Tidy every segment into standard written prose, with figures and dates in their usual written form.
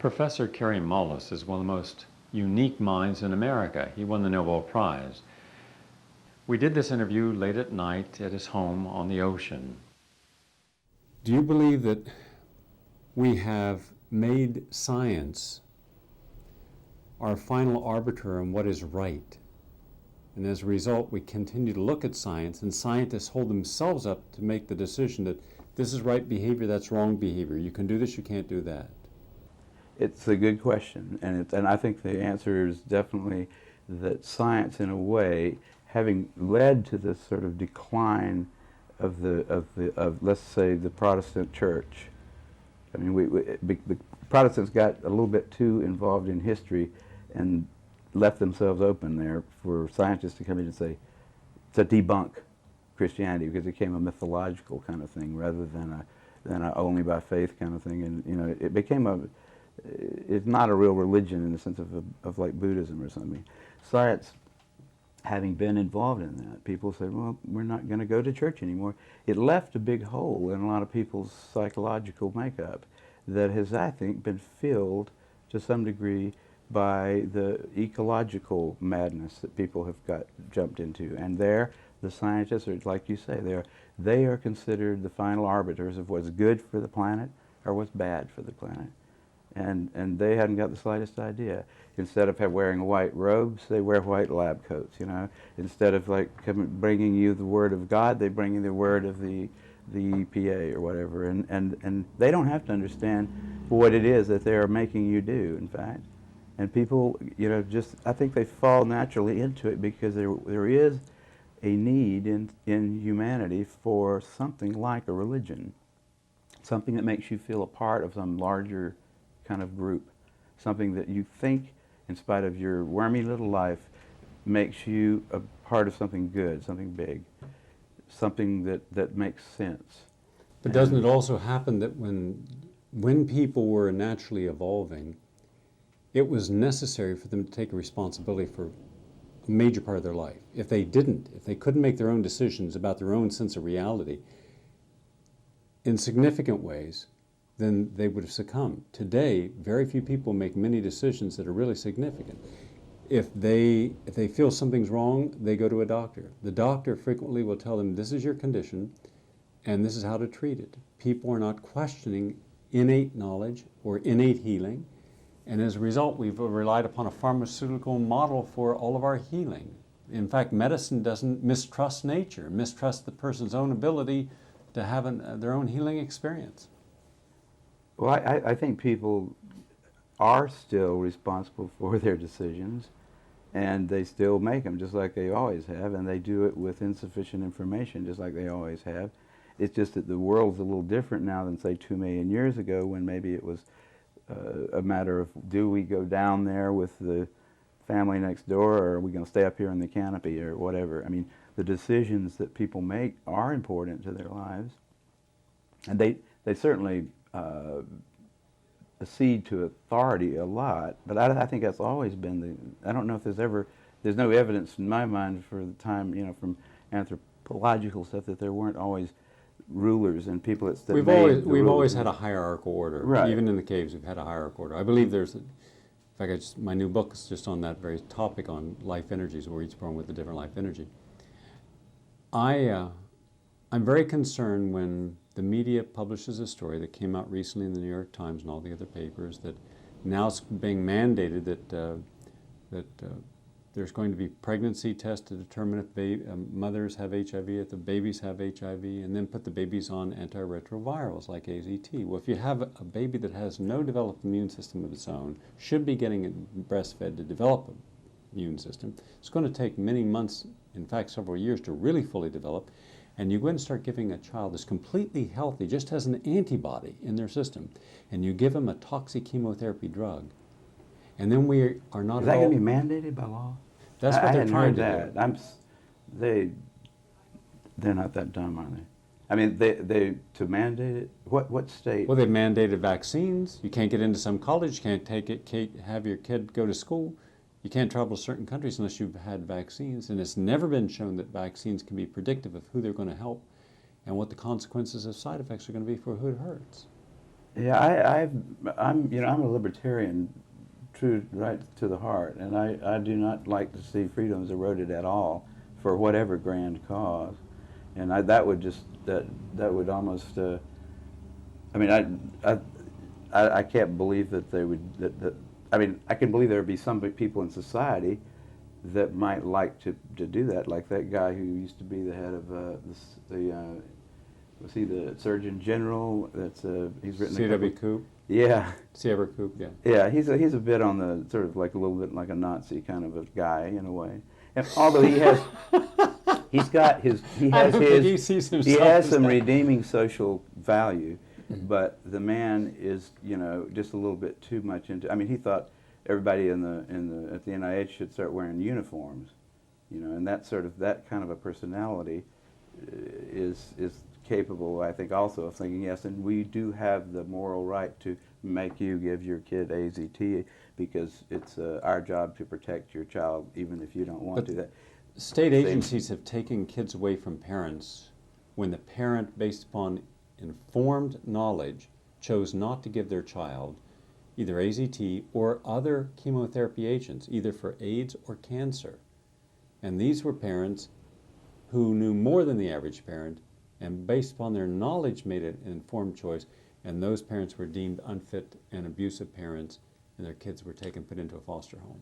Professor Kary Mullis is one of the most unique minds in America. He won the Nobel Prize. We did this interview late at night at his home on the ocean. Do you believe that we have made science our final arbiter on what is right? And as a result, we continue to look at science, and scientists hold themselves up to make the decision that this is right behavior, that's wrong behavior. You can do this, you can't do that. It's a good question, and I think the answer is definitely that science, in a way, having led to this sort of decline of let's say the Protestant Church. I mean, the Protestants got a little bit too involved in history and left themselves open there for scientists to come in and say, to debunk Christianity, because it became a mythological kind of thing rather than a only by faith kind of thing, and it became it's not a real religion in the sense of like Buddhism or something. Science, having been involved in that, people said, well, we're not going to go to church anymore. It left a big hole in a lot of people's psychological makeup that has, I think, been filled to some degree by the ecological madness that people have got jumped into. And there, the scientists are, like you say, they are considered the final arbiters of what's good for the planet or what's bad for the planet. And they hadn't got the slightest idea. Instead of wearing white robes, they wear white lab coats, Instead of bringing you the word of God, they bring you the word of the EPA or whatever. And they don't have to understand what it is that they're making you do, in fact. And people, I think they fall naturally into it because there is a need in humanity for something like a religion, something that makes you feel a part of some larger kind of group, something that you think, in spite of your wormy little life, makes you a part of something good, something big, something that makes sense. But doesn't it also happen that when people were naturally evolving, it was necessary for them to take a responsibility for a major part of their life? If they couldn't make their own decisions about their own sense of reality in significant ways, then they would have succumbed. Today, very few people make many decisions that are really significant. If they feel something's wrong, they go to a doctor. The doctor frequently will tell them, this is your condition, and this is how to treat it. People are not questioning innate knowledge or innate healing, and as a result, we've relied upon a pharmaceutical model for all of our healing. In fact, medicine doesn't mistrust nature, mistrust the person's own ability to have their own healing experience. Well, I think people are still responsible for their decisions, and they still make them just like they always have, and they do it with insufficient information just like they always have. It's just that the world's a little different now than, say, 2 million years ago, when maybe it was a matter of, do we go down there with the family next door, or are we going to stay up here in the canopy, or whatever. I mean, the decisions that people make are important to their lives, and they certainly accede to authority a lot, but I think that's always been I don't know if there's no evidence in my mind for the time, from anthropological stuff, that there weren't always rulers and people that we've always had a hierarchical order. Right. Even in the caves, we've had a hierarchical order. I believe in fact, my new book is just on that very topic, on life energies, where each born with a different life energy. I'm very concerned when the media publishes a story that came out recently in the New York Times and all the other papers, that now it's being mandated that there's going to be pregnancy tests to determine if mothers have HIV, if the babies have HIV, and then put the babies on antiretrovirals like AZT. Well, if you have a baby that has no developed immune system of its own, should be getting breastfed to develop an immune system, it's going to take many months, in fact several years, to really fully develop. And you go and start giving a child that's completely healthy, just has an antibody in their system, and you give them a toxic chemotherapy drug, and then we are not. Is that going to be mandated by law? That's what they're trying to do. They're not that dumb, are they? I mean, they to mandate it. What state? Well, they've mandated vaccines. You can't get into some college. You can't have your kid go to school. You can't travel to certain countries unless you've had vaccines, and it's never been shown that vaccines can be predictive of who they're going to help and what the consequences of side effects are going to be for who it hurts. Yeah, I'm a libertarian, true right to the heart, and I do not like to see freedoms eroded at all for whatever grand cause, and that would just that would almost I mean I can't believe that they would that I mean I can believe there would be some people in society that might like to do that, like that guy who used to be the head of was he the Surgeon General? That's he's written C.W. Coop? Yeah. C.W. Coop, yeah. Yeah, he's a bit on the sort of like a little bit like a Nazi kind of a guy in a way. And although he has He sees himself he has as some that. redeeming social value, but the man is, you know, just a little bit too much into. I mean, he thought everybody at the NIH should start wearing uniforms, you know, and that kind of a personality is capable, I think, also of thinking, yes, and we do have the moral right to make you give your kid AZT because it's our job to protect your child even if you don't want to. That State agencies have taken kids away from parents when the parent, based upon informed knowledge, chose not to give their child either AZT or other chemotherapy agents, either for AIDS or cancer. And these were parents who knew more than the average parent, and based upon their knowledge made an informed choice, and those parents were deemed unfit and abusive parents, and their kids were put into a foster home.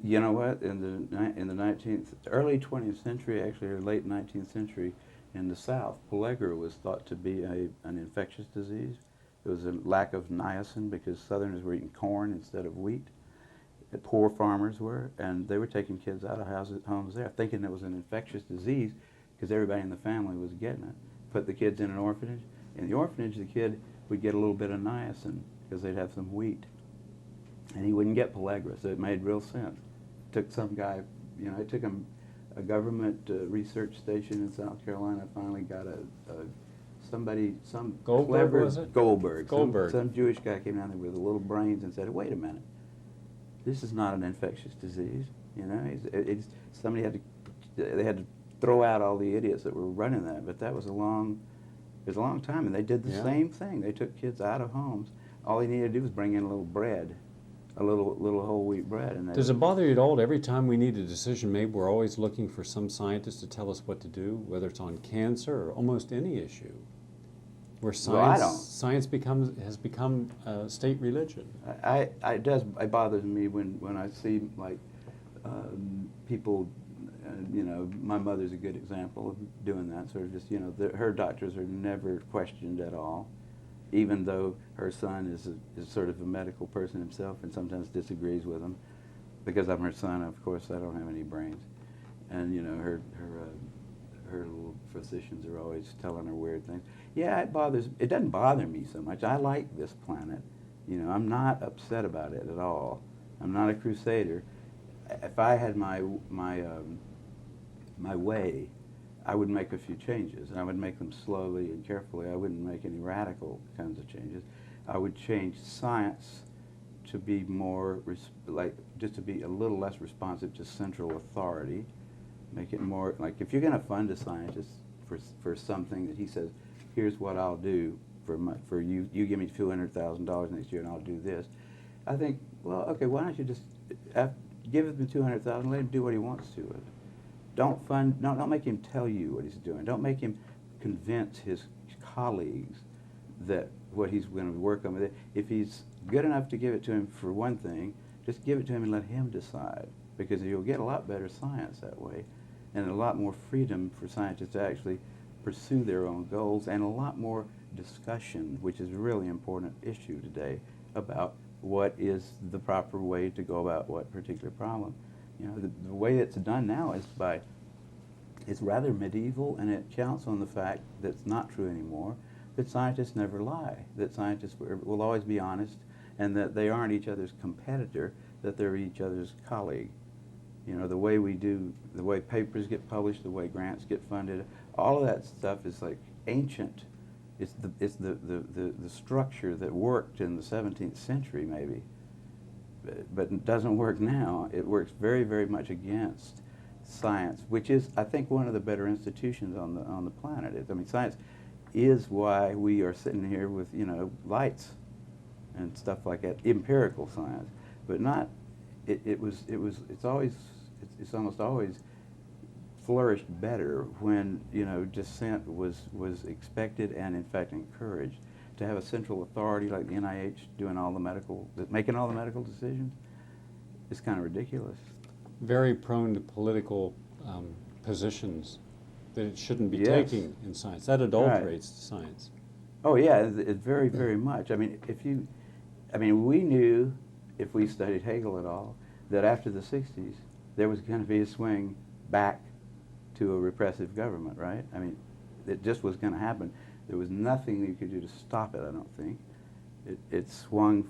You know what? In the early 20th century, actually, or late 19th century, in the South, pellagra was thought to be an infectious disease. There was a lack of niacin because Southerners were eating corn instead of wheat. The poor farmers were, and they were taking kids out of homes there, thinking it was an infectious disease because everybody in the family was getting it. Put the kids in an orphanage. In the orphanage, the kid would get a little bit of niacin because they'd have some wheat. And he wouldn't get pellagra, so it made real sense. Took some guy, you know, it took him a government research station in South Carolina finally got some Goldberg, clever, was it? Goldberg. Goldberg. Some Jewish guy came down there with little brains and said, wait a minute, this is not an infectious disease. You know, they had to throw out all the idiots that were running that, but it was a long time, and they did the same thing. They took kids out of homes. All they needed to do was bring in a little bread, a little whole wheat bread. And Does it bother you at all? Every time we need a decision made, we're always looking for some scientist to tell us what to do, whether it's on cancer or almost any issue, where science has become state religion. It bothers me when I see like people. You know, my mother's a good example of doing that. Sort of just, you know, her doctors are never questioned at all, even though her son is sort of a medical person himself and sometimes disagrees with him. Because I'm her son, of course, I don't have any brains, and you know, her little physicians are always telling her weird things. Yeah, it doesn't bother me so much. I like this planet. You know, I'm not upset about it at all. I'm not a crusader. If I had my way, I would make a few changes, and I would make them slowly and carefully. I wouldn't make any radical kinds of changes. I would change science to be more, just to be a little less responsive to central authority. Make it more, like if you're going to fund a scientist for something that he says, here's what I'll do for you, you give me $200,000 next year and I'll do this. I think, well, okay, why don't you just give him the $200,000, let him do what he wants to with it. Don't make him tell you what he's doing. Don't make him convince his colleagues that what he's going to work on with it. If he's good enough to give it to him for one thing, just give it to him and let him decide, because you'll get a lot better science that way, and a lot more freedom for scientists to actually pursue their own goals, and a lot more discussion, which is a really important issue today, about what is the proper way to go about what particular problem. You know, the way it's done now is it's rather medieval, and it counts on the fact that it's not true anymore, that scientists never lie, that scientists will always be honest, and that they aren't each other's competitor, that they're each other's colleague. You know, the way papers get published, the way grants get funded, all of that stuff is like ancient. It's the structure that worked in the 17th century maybe, but it doesn't work now. It works very, very much against science, which is, I think, one of the better institutions on the planet. I mean, science is why we are sitting here with, you know, lights and stuff like that, empirical science, but not. It's almost always flourished better when dissent was expected and in fact encouraged. To have a central authority like the NIH making all the medical decisions is kind of ridiculous. Very prone to political positions that it shouldn't be Yes. taking in science. That adulterates science. Oh yeah, it's very, very much. I mean, we knew, if we studied Hegel at all, that after the 60s, there was going to be a swing back to a repressive government, right? I mean, it just was going to happen. There was nothing you could do to stop it, I don't think. It swung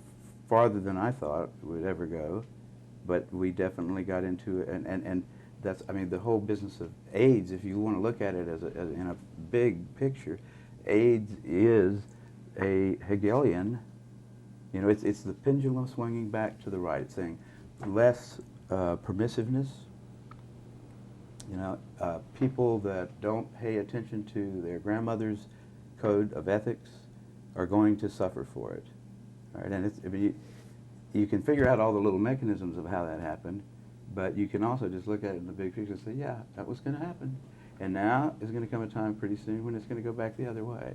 farther than I thought it would ever go, but we definitely got into it, and that's, I mean, the whole business of AIDS, if you want to look at it as in a big picture, AIDS is a Hegelian, it's the pendulum swinging back to the right. It's saying less permissiveness, people that don't pay attention to their grandmother's code of ethics are going to suffer for it. Right? And you can figure out all the little mechanisms of how that happened, but you can also just look at it in the big picture and say, yeah, that was going to happen. And now is going to come a time pretty soon when it's going to go back the other way.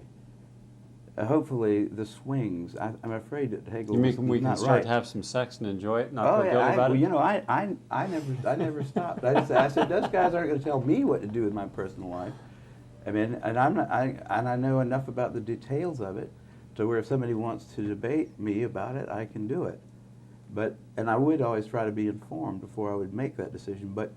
Hopefully, the swings. I'm afraid that Hegel. You mean we can not start right. to have some sex and enjoy it, not Oh feel guilty about it? I never stopped. I said those guys aren't going to tell me what to do with my personal life. I mean, and I know enough about the details of it to where if somebody wants to debate me about it, I can do it. And I would always try to be informed before I would make that decision. But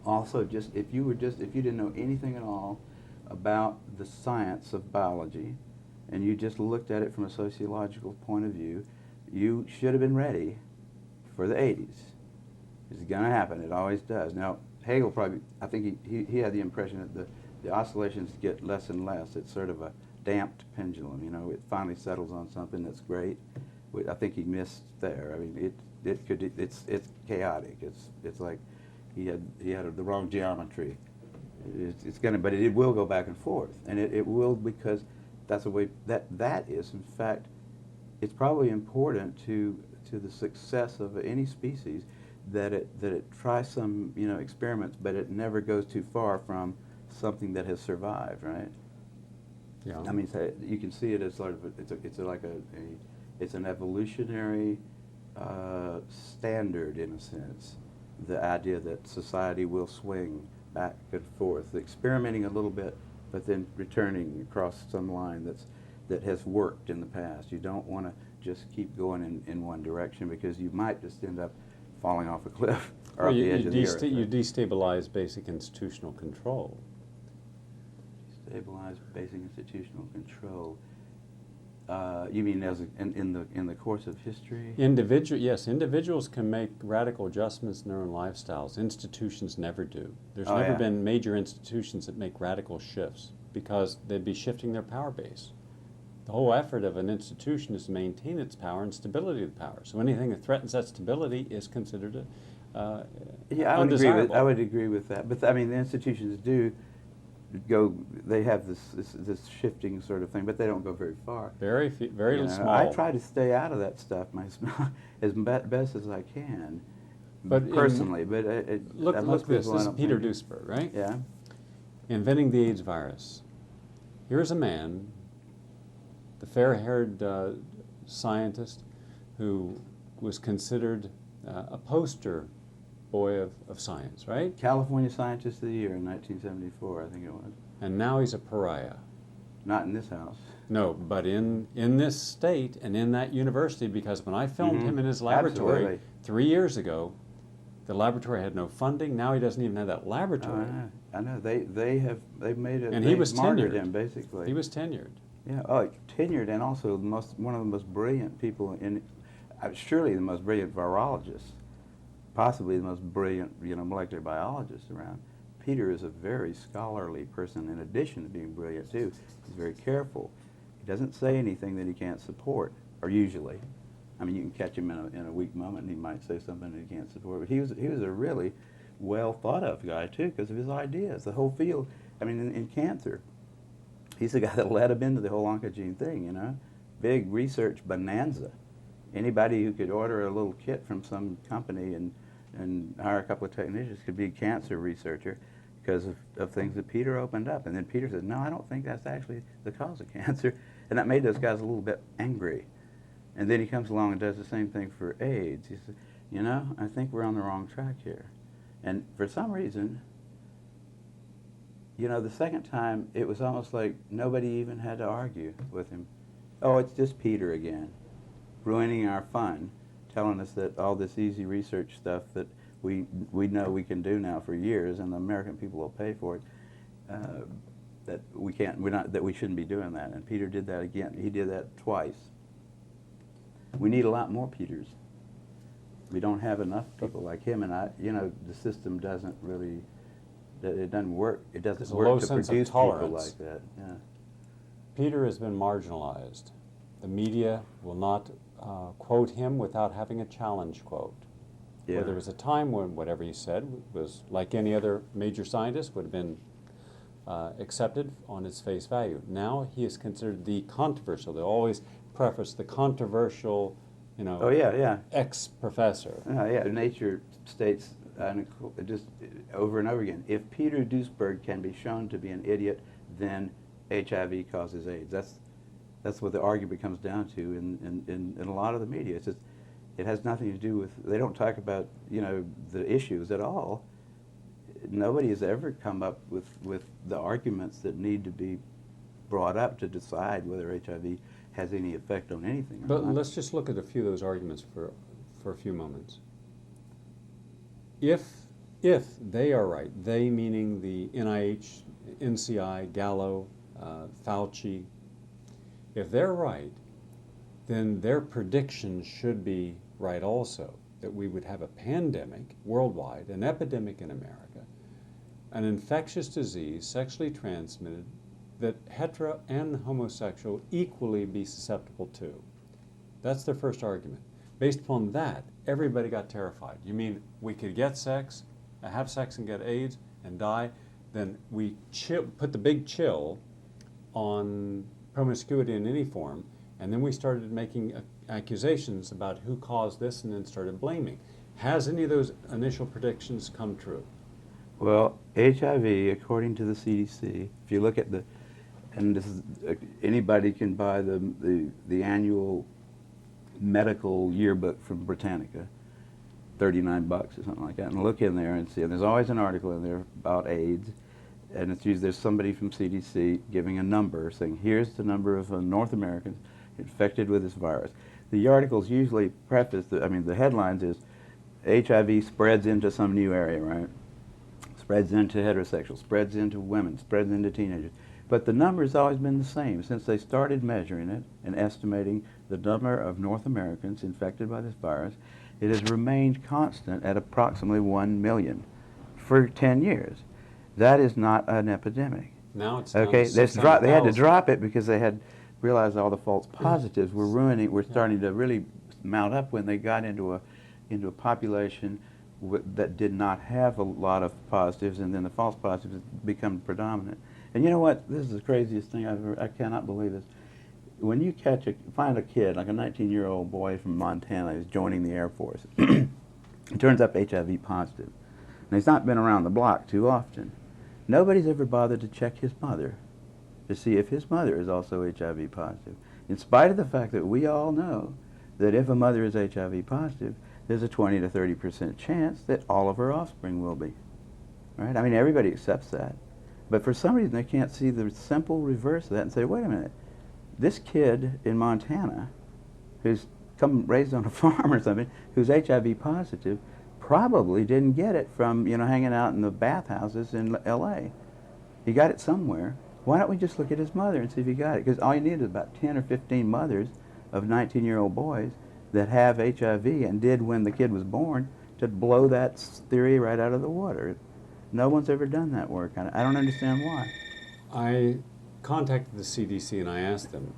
also, if you didn't know anything at all about the science of biology, and you just looked at it from a sociological point of view, you should have been ready for the 80s. It's going to happen. It always does. Now, Hegel probably, I think he had the impression that the oscillations get less and less. It's sort of a damped pendulum. It finally settles on something that's great. I think he missed there. I mean, it's chaotic. It's like he had the wrong geometry. But it will go back and forth, and it will, because that's the way that is. In fact, it's probably important to the success of any species that it tries some experiments, but it never goes too far from something that has survived, right? Yeah. I mean, you can see it as sort of it's an evolutionary standard in a sense. The idea that society will swing back and forth, experimenting a little bit, but then returning across some line that has worked in the past. You don't want to just keep going in one direction, because you might just end up falling off a cliff or off the edge of the earth. You destabilize basic institutional control. Destabilize basic institutional control. You mean in the course of history? Yes, individuals can make radical adjustments in their own lifestyles. Institutions never do. There's never been major institutions that make radical shifts, because they'd be shifting their power base. The whole effort of an institution is to maintain its power and stability of the power. So anything that threatens that stability is considered undesirable. I would agree with that. But I mean, the institutions do go. They have this shifting sort of thing, but they don't go very far. Very small. I try to stay out of that stuff as best as I can, but personally. Look this. This is Peter Duesberg, right? Yeah. Inventing the AIDS virus. Here's a man, the fair-haired scientist who was considered a poster boy of science, right? California Scientist of the Year in 1974, I think it was. And now he's a pariah. Not in this house. No, but in this state and in that university, because when I filmed him in his laboratory 3 years ago, the laboratory had no funding. Now he doesn't even have that laboratory. I know. They've made it. And he was martyred tenured. him, basically. He was tenured. Yeah. Oh, tenured, and also one of the most brilliant people surely the most brilliant virologist, possibly the most brilliant molecular biologist around. Peter is a very scholarly person, in addition to being brilliant too. He's very careful. He doesn't say anything that he can't support, or usually. I mean, you can catch him in a weak moment, and he might say something that he can't support. But he was a really well thought of guy too, because of his ideas. The whole field. I mean, in cancer, he's the guy that led him into the whole oncogene thing. big research bonanza. Anybody who could order a little kit from some company and hire a couple of technicians could be a cancer researcher because of things that Peter opened up. And then Peter said, no, I don't think that's actually the cause of cancer. And that made those guys a little bit angry. And then he comes along and does the same thing for AIDS. He said, you know, I think we're on the wrong track here. And for some reason, you know, the second time, it was almost like nobody even had to argue with him. Oh, it's just Peter again, ruining our fun, telling us that all this easy research stuff that we know we can do now for years, and the American people will pay for it, that we shouldn't be doing that. And Peter did that again. He did that twice. We need a lot more Peters. We don't have enough people like him, and you know, the system doesn't really, it doesn't work. It doesn't work to produce people like that. Yeah. Peter has been marginalized. The media will not quote him without having a challenge quote. Yeah. Where there was a time when whatever he said was, like any other major scientist, would have been accepted on its face value. Now he is considered the controversial. They always preface the controversial, you know, Oh yeah, yeah. ex-professor. Yeah. Nature states just over and over again, if Peter Duesberg can be shown to be an idiot, then HIV causes AIDS. That's what the argument comes down to in a lot of the media. It's just, it has nothing to do with, they don't talk about, you know, the issues at all. Nobody has ever come up with the arguments that need to be brought up to decide whether HIV has any effect on anything. But let's just look at a few of those arguments for a few moments. If they are right, they meaning the NIH, NCI, Gallo, Fauci, if they're right, then their predictions should be right also, that we would have a pandemic worldwide, an epidemic in America, an infectious disease, sexually transmitted, that hetero and homosexual equally be susceptible to. That's their first argument. Based upon that, everybody got terrified. You mean we could get sex, have sex and get AIDS and die? Then we put the big chill on promiscuity in any form, and then we started making accusations about who caused this and then started blaming. Has any of those initial predictions come true? Well, HIV, according to the CDC, if you look at the, and this is, anybody can buy the annual medical yearbook from Britannica, $39 or something like that, and look in there and see, and there's always an article in there about AIDS, and it's usually there's somebody from CDC giving a number, saying here's the number of North Americans infected with this virus. The articles usually preface, the headlines is HIV spreads into some new area, right? Spreads into heterosexuals, spreads into women, spreads into teenagers. But the number's always been the same since they started measuring it and estimating the number of North Americans infected by this virus. It has remained constant at approximately 1 million for 10 years. That is not an epidemic. Now it's down okay. to They had to 600,000. drop it because they had realized all the false positives were starting to really mount up when they got into a population that did not have a lot of positives, and then the false positives become predominant. And you know what? This is the craziest thing I cannot believe this. When you find a kid, like a 19-year-old boy from Montana who's joining the Air Force, it turns up HIV positive. And he's not been around the block too often. Nobody's ever bothered to check his mother to see if his mother is also HIV positive, in spite of the fact that we all know that if a mother is HIV positive, there's a 20 to 30% chance that all of her offspring will be. Right? I mean, everybody accepts that. But for some reason, they can't see the simple reverse of that and say, wait a minute, this kid in Montana who's raised on a farm or something, who's HIV positive, probably didn't get it from, hanging out in the bathhouses in L.A. He got it somewhere. Why don't we just look at his mother and see if he got it? Because all you need is about 10 or 15 mothers of 19-year-old boys that have HIV and did when the kid was born to blow that theory right out of the water. No one's ever done that work. I don't understand why. I contacted the CDC and I asked them,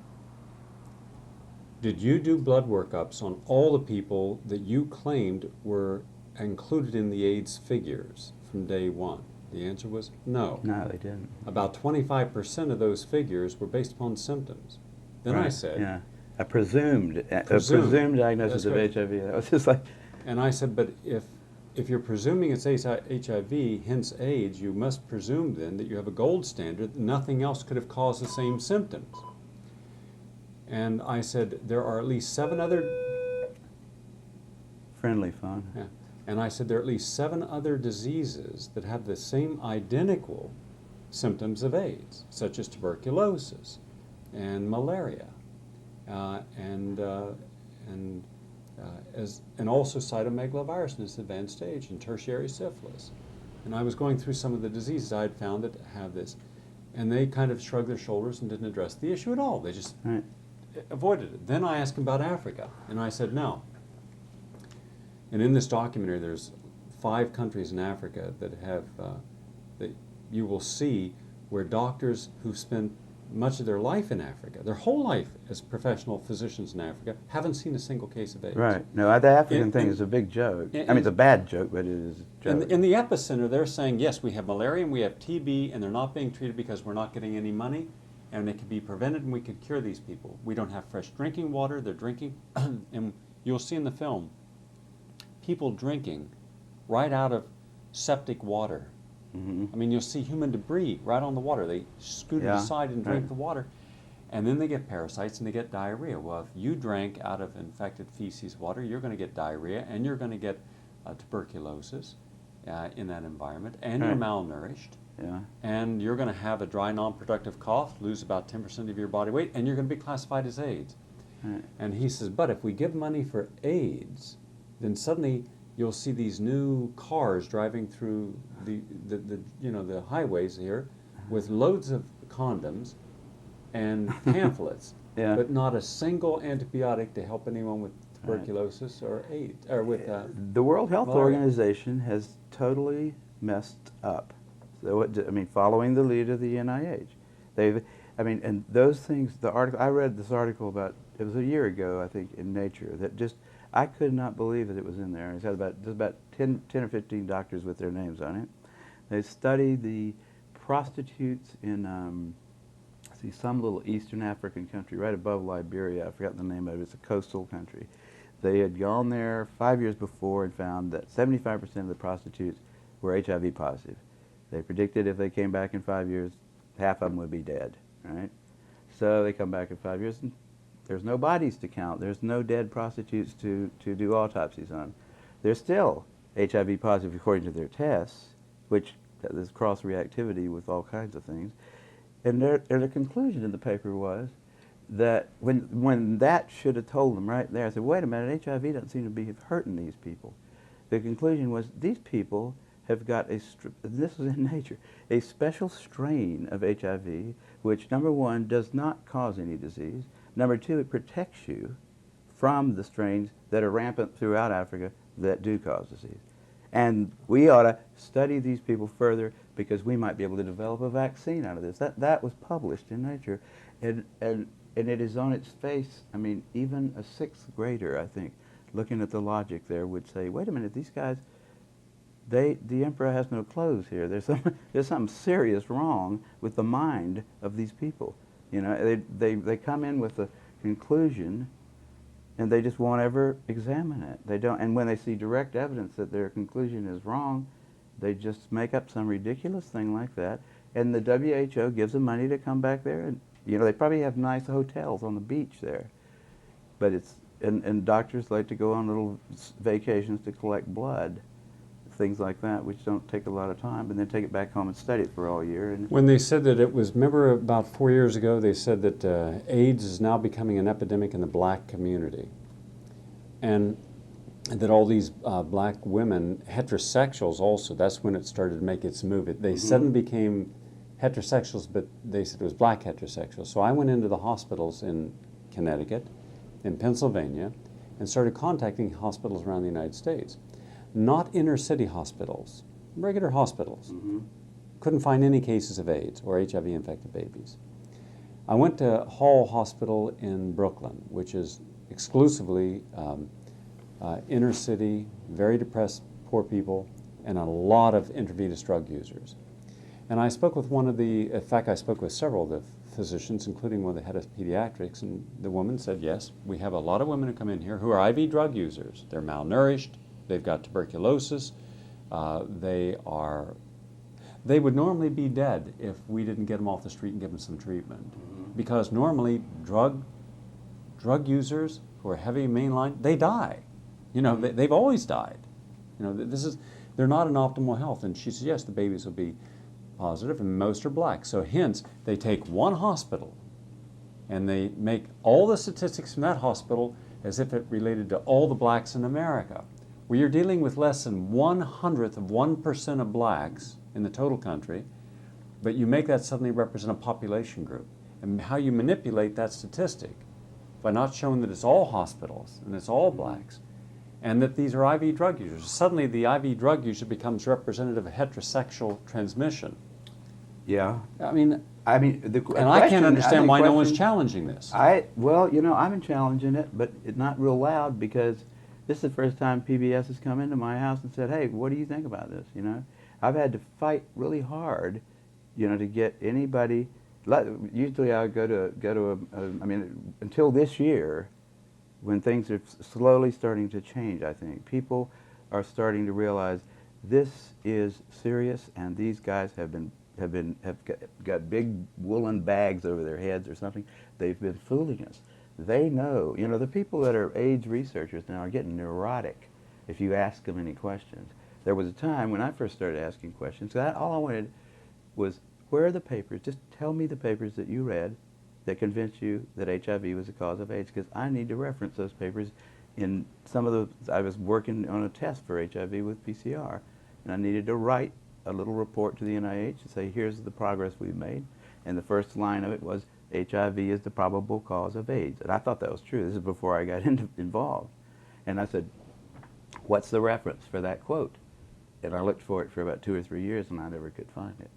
did you do blood workups on all the people that you claimed were included in the AIDS figures from day one? The answer was no. No, they didn't. About 25% of those figures were based upon symptoms. Then I said, yeah. A presumed diagnosis of That's right. HIV. That was just like, And I said, but if you're presuming it's HIV, hence AIDS, you must presume then that you have a gold standard, that nothing else could have caused the same symptoms. And I said, there are at least 7 other... friendly phone. Yeah. And I said, there are at least 7 other diseases that have the same identical symptoms of AIDS, such as tuberculosis and malaria, and also cytomegalovirus in its advanced stage, and tertiary syphilis. And I was going through some of the diseases I had found that have this, and they kind of shrugged their shoulders and didn't address the issue at all. They just Right. avoided it. Then I asked them about Africa, and I said, no. And in this documentary, there's 5 countries in Africa that have, that you will see where doctors who've spent much of their life in Africa, their whole life as professional physicians in Africa, haven't seen a single case of AIDS. Right. No, the African thing is a big joke. I mean, it's a bad joke, but it is a joke. In the epicenter, they're saying, yes, we have malaria and we have TB, and they're not being treated because we're not getting any money, and it can be prevented and we can cure these people. We don't have fresh drinking water, they're drinking, and you'll see in the film, people drinking right out of septic water. Mm-hmm. I mean, you'll see human debris right on the water. They scoot it aside and drink the water. And then they get parasites and they get diarrhea. Well, if you drank out of infected feces water, you're going to get diarrhea and you're going to get tuberculosis in that environment, and you're malnourished. Yeah. And you're going to have a dry, non-productive cough, lose about 10% of your body weight, and you're going to be classified as AIDS. Right. And he says, but if we give money for AIDS, then suddenly you'll see these new cars driving through the highways here with loads of condoms and pamphlets, but not a single antibiotic to help anyone with tuberculosis or AIDS, or with the World Health malaria. Organization has totally messed up. So following the lead of the NIH, and those things. The article I read, this article about, it was a year ago, I think, in Nature, that just, I could not believe that it was in there. It had about 10 or 15 doctors with their names on it. They studied the prostitutes in some little Eastern African country right above Liberia. I forgot the name of it. It's a coastal country. They had gone there 5 years before and found that 75% of the prostitutes were HIV positive. They predicted if they came back in 5 years, half of them would be dead, right? So they come back in 5 years and there's no bodies to count. There's no dead prostitutes to do autopsies on. They're still HIV positive according to their tests, which there's cross-reactivity with all kinds of things. And their conclusion in the paper was that when that should have told them right there, I said, wait a minute, HIV doesn't seem to be hurting these people. The conclusion was these people have got this is in Nature, a special strain of HIV, which, number 1, does not cause any disease. Number 2, it protects you from the strains that are rampant throughout Africa that do cause disease. And we ought to study these people further because we might be able to develop a vaccine out of this. That was published in Nature. And it is on its face. I mean, even a 6th grader, I think, looking at the logic there, would say, wait a minute, these guys, the emperor has no clothes here. There's something serious wrong with the mind of these people. You know, they come in with a conclusion, and they just won't ever examine it. They don't, and when they see direct evidence that their conclusion is wrong, they just make up some ridiculous thing like that. And the WHO gives them money to come back there, and they probably have nice hotels on the beach there. But and doctors like to go on little vacations to collect blood, things like that, which don't take a lot of time, and then take it back home and study it for all year. And when they said that it was, remember about 4 years ago, they said that AIDS is now becoming an epidemic in the black community. And that all these black women, heterosexuals also, that's when it started to make its move. They suddenly became heterosexuals, but they said it was black heterosexuals. So I went into the hospitals in Connecticut, in Pennsylvania, and started contacting hospitals around the United States. Not inner city hospitals, regular hospitals. Couldn't find any cases of AIDS or HIV infected babies. I went to Hall Hospital in Brooklyn, which is exclusively inner city, very depressed, poor people, and a lot of intravenous drug users. And I spoke with in fact, I spoke with several of the physicians, including one of the head of pediatrics, and the woman said, yes, we have a lot of women who come in here who are IV drug users. They're malnourished, they've got tuberculosis, they would normally be dead if we didn't get them off the street and give them some treatment. Mm-hmm. Because normally drug users who are heavy mainline, they die. You know, Mm-hmm. they've always died. You know, they're not in optimal health. And she says, yes, the babies will be positive, and most are black. So hence, they take one hospital and they make all the statistics from that hospital as if it related to all the blacks in America. Well, you're dealing with less than 1/100th of 1% of blacks in the total country, but you make that suddenly represent a population group. And how you manipulate that statistic by not showing that it's all hospitals and it's all blacks, and that these are IV drug users. Suddenly the IV drug user becomes representative of heterosexual transmission. Yeah. I mean, and I can't understand why no one's challenging this. Well, you know, I've been challenging it, but it's not real loud because this is the first time PBS has come into my house and said, hey, what do you think about this, you know? I've had to fight really hard, you know, to get anybody. Usually I would go to I mean, until this year, when things are slowly starting to change, I think people are starting to realize this is serious, and these guys have got big woolen bags over their heads or something. They've been fooling us. They know, you know, the people that are AIDS researchers now are getting neurotic if you ask them any questions. There was a time when I first started asking questions, all I wanted was, where are the papers? Just tell me the papers that you read that convinced you that HIV was the cause of AIDS, because I need to reference those papers in some of the, I was working on a test for HIV with PCR, and I needed to write a little report to the NIH and say, here's the progress we've made. And the first line of it was, HIV is the probable cause of AIDS. And I thought that was true. This is before I got involved. And I said, what's the reference for that quote? And I looked for it for about 2 or 3 years, and I never could find it.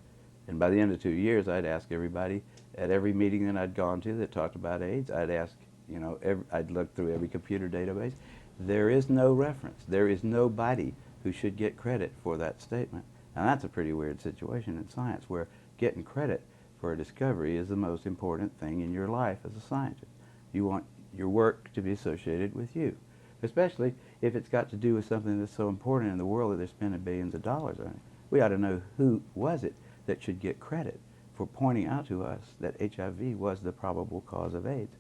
And by the end of 2 years, I'd ask everybody at every meeting that I'd gone to that talked about AIDS, I'd ask, you know, I'd look through every computer database. There is no reference. There is nobody who should get credit for that statement. Now that's a pretty weird situation in science, where getting credit for a discovery is the most important thing in your life as a scientist. You want your work to be associated with you, especially if it's got to do with something that's so important in the world that they're spending billions of dollars on it. We ought to know who was it that should get credit for pointing out to us that HIV was the probable cause of AIDS.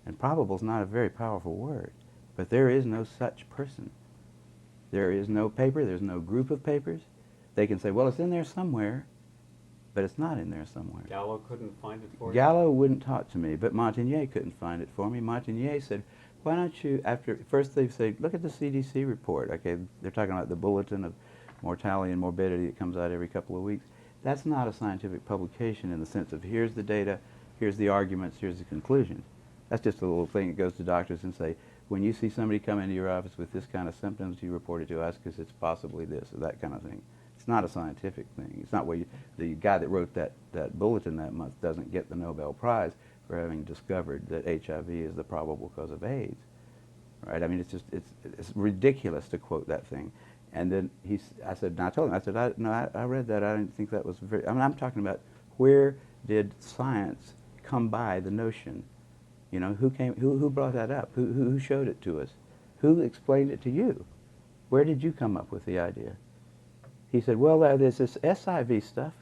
And probable is not a very powerful word, but there is no such person. There is no paper, there's no group of papers. They can say, well, it's in there somewhere, but it's not in there somewhere. Gallo couldn't find it for you? Gallo wouldn't talk to me, but Montagnier couldn't find it for me. Montagnier said, why don't you, first they say, look at the CDC report. Okay, they're talking about the bulletin of mortality and morbidity that comes out every couple of weeks. That's not a scientific publication in the sense of, here's the data, here's the arguments, here's the conclusions. That's just a little thing that goes to doctors and say, when you see somebody come into your office with this kind of symptoms, you report it to us because it's possibly this or that kind of thing. It's not a scientific thing. It's not where the guy that wrote that bulletin that month doesn't get the Nobel Prize for having discovered that HIV is the probable cause of AIDS. Right? I mean, it's ridiculous to quote that thing. And then I said, I told him, I read that. I didn't think that was very, I mean, I'm talking about, where did science come by the notion? You know, who brought that up? Who showed it to us? Who explained it to you? Where did you come up with the idea? He said, well, there's this SIV stuff.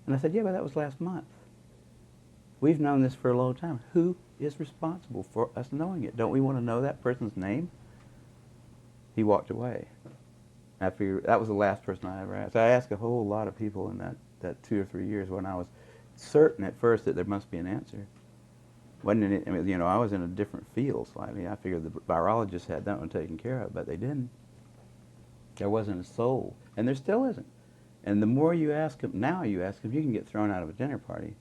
And I said, yeah, but that was last month. We've known this for a long time. Who is responsible for us knowing it? Don't we want to know that person's name? He walked away. I figured that was the last person I ever asked. I asked a whole lot of people in that 2 or 3 years when I was certain at first that there must be an answer. Wasn't it, I mean, you know, I was in a different field slightly. I figured the virologists had that one taken care of, but they didn't. There wasn't a soul, and there still isn't. And the more you ask them, now you ask them, you can get thrown out of a dinner party.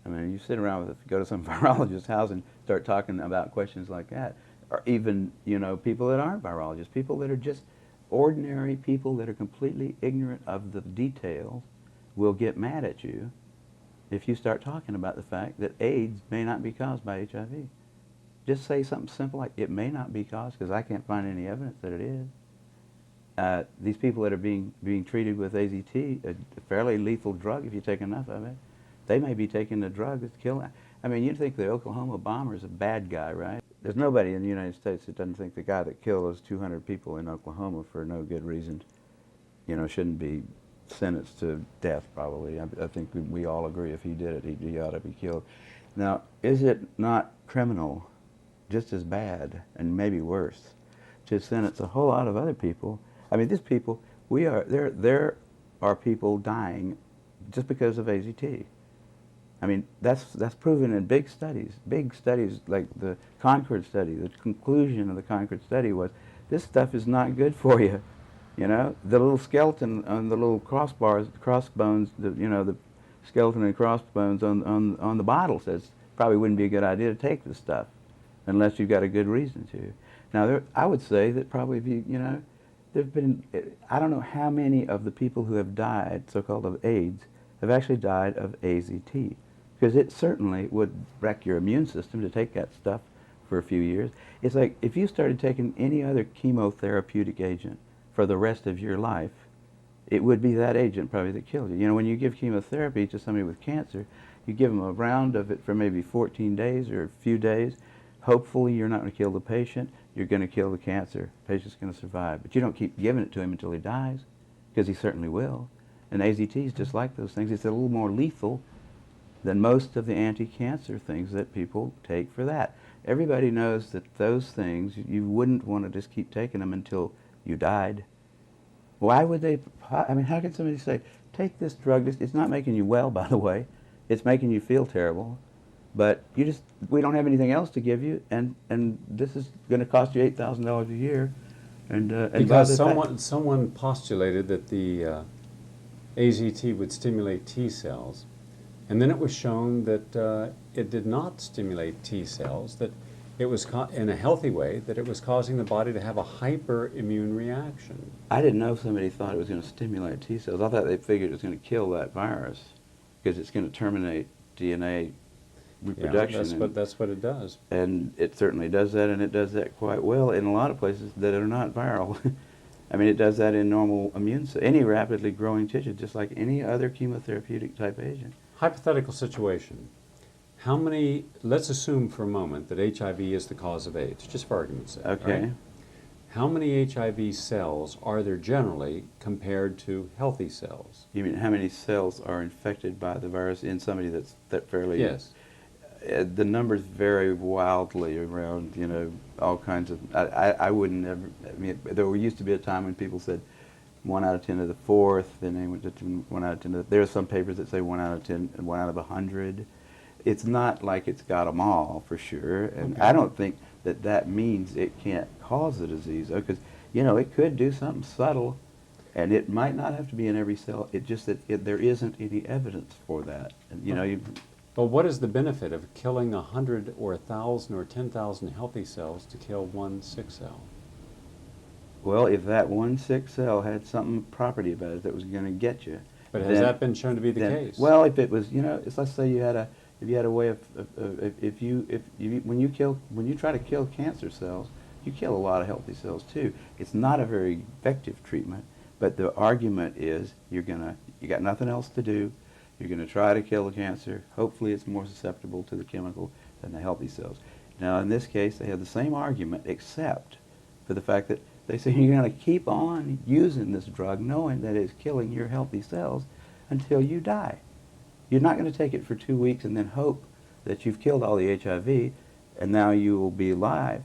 I mean, you sit around go to some virologist's house and start talking about questions like that, or even, you know, people that aren't virologists, people that are just ordinary people that are completely ignorant of the details will get mad at you if you start talking about the fact that AIDS may not be caused by HIV. Just say something simple like, it may not be caused because I can't find any evidence that it is. these people that are being treated with AZT, a fairly lethal drug if you take enough of it, they may be taking a drug that's killing. I mean, you'd think the Oklahoma bomber is a bad guy, right? There's nobody in the United States that doesn't think the guy that killed those 200 people in Oklahoma for no good reason, shouldn't be sentenced to death, probably. I think we all agree if he did it, he ought to be killed. Now, is it not criminal, just as bad, and maybe worse, to sentence a whole lot of other people? I mean, these people, there are people dying just because of AZT. I mean, that's proven in big studies like the Concord study. The conclusion of the Concord study was, this stuff is not good for you. The little skeleton on the little crossbones, the skeleton and crossbones on the bottle says probably wouldn't be a good idea to take this stuff unless you've got a good reason to. Now, I would say that probably, there've been, I don't know how many of the people who have died, so-called of AIDS, have actually died of AZT, because it certainly would wreck your immune system to take that stuff for a few years. It's like if you started taking any other chemotherapeutic agent for the rest of your life, it would be that agent probably that killed you. When you give chemotherapy to somebody with cancer, you give them a round of it for maybe 14 days or a few days. Hopefully you're not going to kill the patient, you're going to kill the cancer. The patient's going to survive. But you don't keep giving it to him until he dies, because he certainly will. And AZT is just like those things. It's a little more lethal than most of the anti-cancer things that people take for that. Everybody knows that those things, you wouldn't want to just keep taking them until you died. Why would they? I mean, how can somebody say, take this drug? It's not making you well, by the way. It's making you feel terrible. But we don't have anything else to give you, and this is going to cost you $8,000 a year. Because someone postulated that the AZT would stimulate T cells, and then it was shown that it did not stimulate T cells, that it was, in a healthy way, that it was causing the body to have a hyperimmune reaction. I didn't know somebody thought it was going to stimulate T cells. I thought they figured it was going to kill that virus, because it's going to terminate DNA reproduction. Yeah, that's what it does. And it certainly does that, and it does that quite well in a lot of places that are not viral. I mean, it does that in normal any rapidly growing tissue, just like any other chemotherapeutic type agent. Hypothetical situation. Let's assume for a moment that HIV is the cause of AIDS, just for argument's sake. Okay. Right? How many HIV cells are there generally compared to healthy cells? You mean how many cells are infected by the virus in somebody that fairly... Yes. The numbers vary wildly around, all kinds of... I wouldn't ever... I mean, there used to be a time when people said 1 out of 10 to the 4th, then they went to 1 out of 10 to the... There are some papers that say 1 out of 10 and 1 out of 100. It's not like it's got them all, for sure, and okay. I don't think that means it can't cause the disease, because, it could do something subtle, and it might not have to be in every cell. It's just that there isn't any evidence for that. And, But what is the benefit of killing 100 or 1,000 or 10,000 healthy cells to kill one sick cell? Well, if that one sick cell had some property about it that was going to get you. But has that been shown to be the case? Well, if it was, let's say you had a way of, when you try to kill cancer cells, you kill a lot of healthy cells too. It's not a very effective treatment, but the argument is you got nothing else to do. You're going to try to kill the cancer. Hopefully it's more susceptible to the chemical than the healthy cells. Now, in this case, they have the same argument, except for the fact that they say you're going to keep on using this drug knowing that it's killing your healthy cells until you die. You're not going to take it for 2 weeks and then hope that you've killed all the HIV and now you will be alive.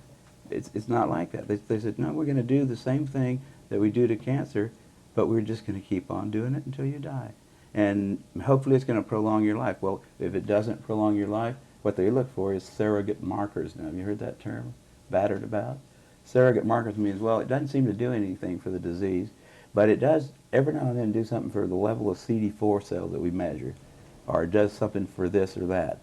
It's not like that. They said, no, we're going to do the same thing that we do to cancer, but we're just going to keep on doing it until you die. And hopefully it's going to prolong your life. Well, if it doesn't prolong your life, what they look for is surrogate markers. Now, have you heard that term battered about? Surrogate markers means, well, it doesn't seem to do anything for the disease, but it does every now and then do something for the level of CD4 cells that we measure, or it does something for this or that.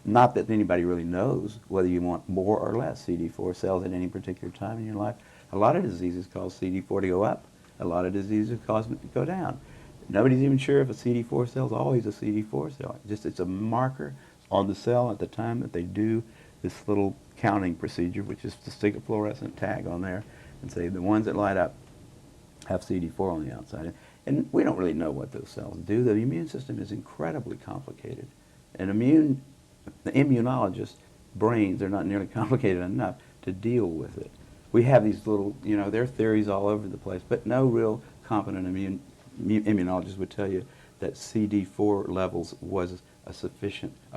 Not that anybody really knows whether you want more or less CD4 cells at any particular time in your life. A lot of diseases cause CD4 to go up. A lot of diseases cause it to go down. Nobody's even sure if a CD4 cell is always a CD4 cell. It's a marker on the cell at the time that they do this little counting procedure, which is to stick a fluorescent tag on there and say the ones that light up have CD4 on the outside. And we don't really know what those cells do. The immune system is incredibly complicated. And the immunologists' brains are not nearly complicated enough to deal with it. We have these little, there are theories all over the place, but no real competent immunologist would tell you that CD4 levels was a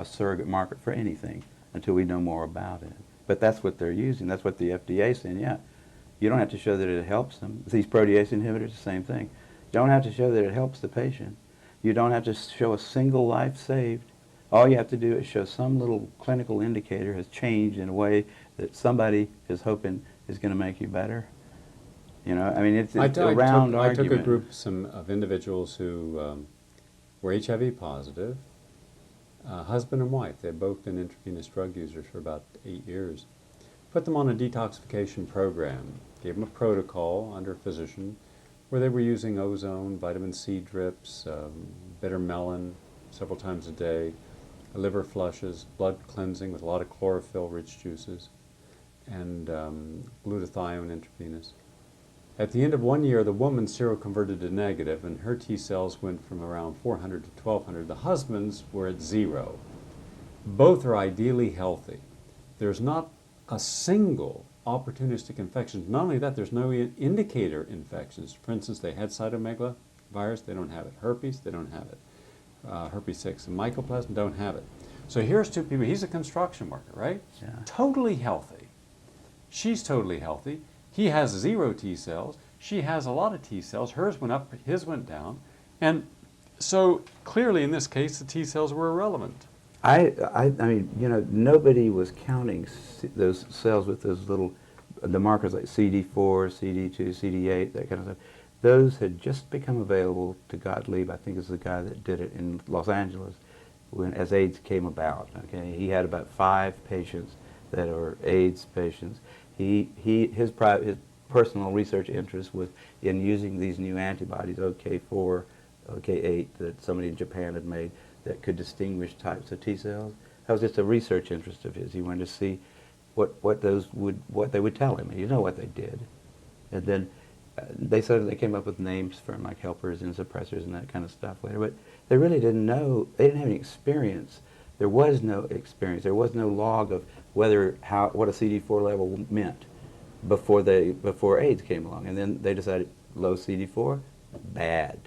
surrogate marker for anything until we know more about it. But that's what they're using. That's what the FDA is saying. Yeah, you don't have to show that it helps them. These protease inhibitors, the same thing. You don't have to show that it helps the patient. You don't have to show a single life saved. All you have to do is show some little clinical indicator has changed in a way that somebody is hoping is going to make you better. It's a round argument. I took a group of individuals who were HIV positive, husband and wife. They'd both been intravenous drug users for about 8 years. Put them on a detoxification program, gave them a protocol under a physician where they were using ozone, vitamin C drips, bitter melon several times a day, liver flushes, blood cleansing with a lot of chlorophyll-rich juices, and glutathione intravenous. At the end of 1 year, the woman seroconverted to negative, and her T cells went from around 400 to 1,200. The husband's were at 0. Both are ideally healthy. There's not a single opportunistic infection. Not only that, there's no indicator infections. For instance, they had cytomegalovirus, they don't have it. Herpes, they don't have it. Herpes 6 and mycoplasma don't have it. So here's two people. He's a construction worker, right? Yeah. Totally healthy. She's totally healthy. He has 0 T cells. She has a lot of T cells. Hers went up, his went down. And so clearly in this case, the T cells were irrelevant. Nobody was counting those cells with those the markers like CD4, CD2, CD8, that kind of stuff. Those had just become available to Gottlieb, I think is the guy that did it in Los Angeles, as AIDS came about. Okay, he had about 5 patients that are AIDS patients. His personal research interest was in using these new antibodies, OK4, OK8, that somebody in Japan had made that could distinguish types of T cells. That was just a research interest of his. He wanted to see what they would tell him. And you know what they did. And then they came up with names for them, like helpers and suppressors and that kind of stuff later. But they really didn't know. They didn't have any experience. There was no experience. There was no log of what a CD4 level meant before AIDS came along. And then they decided low CD4, bad.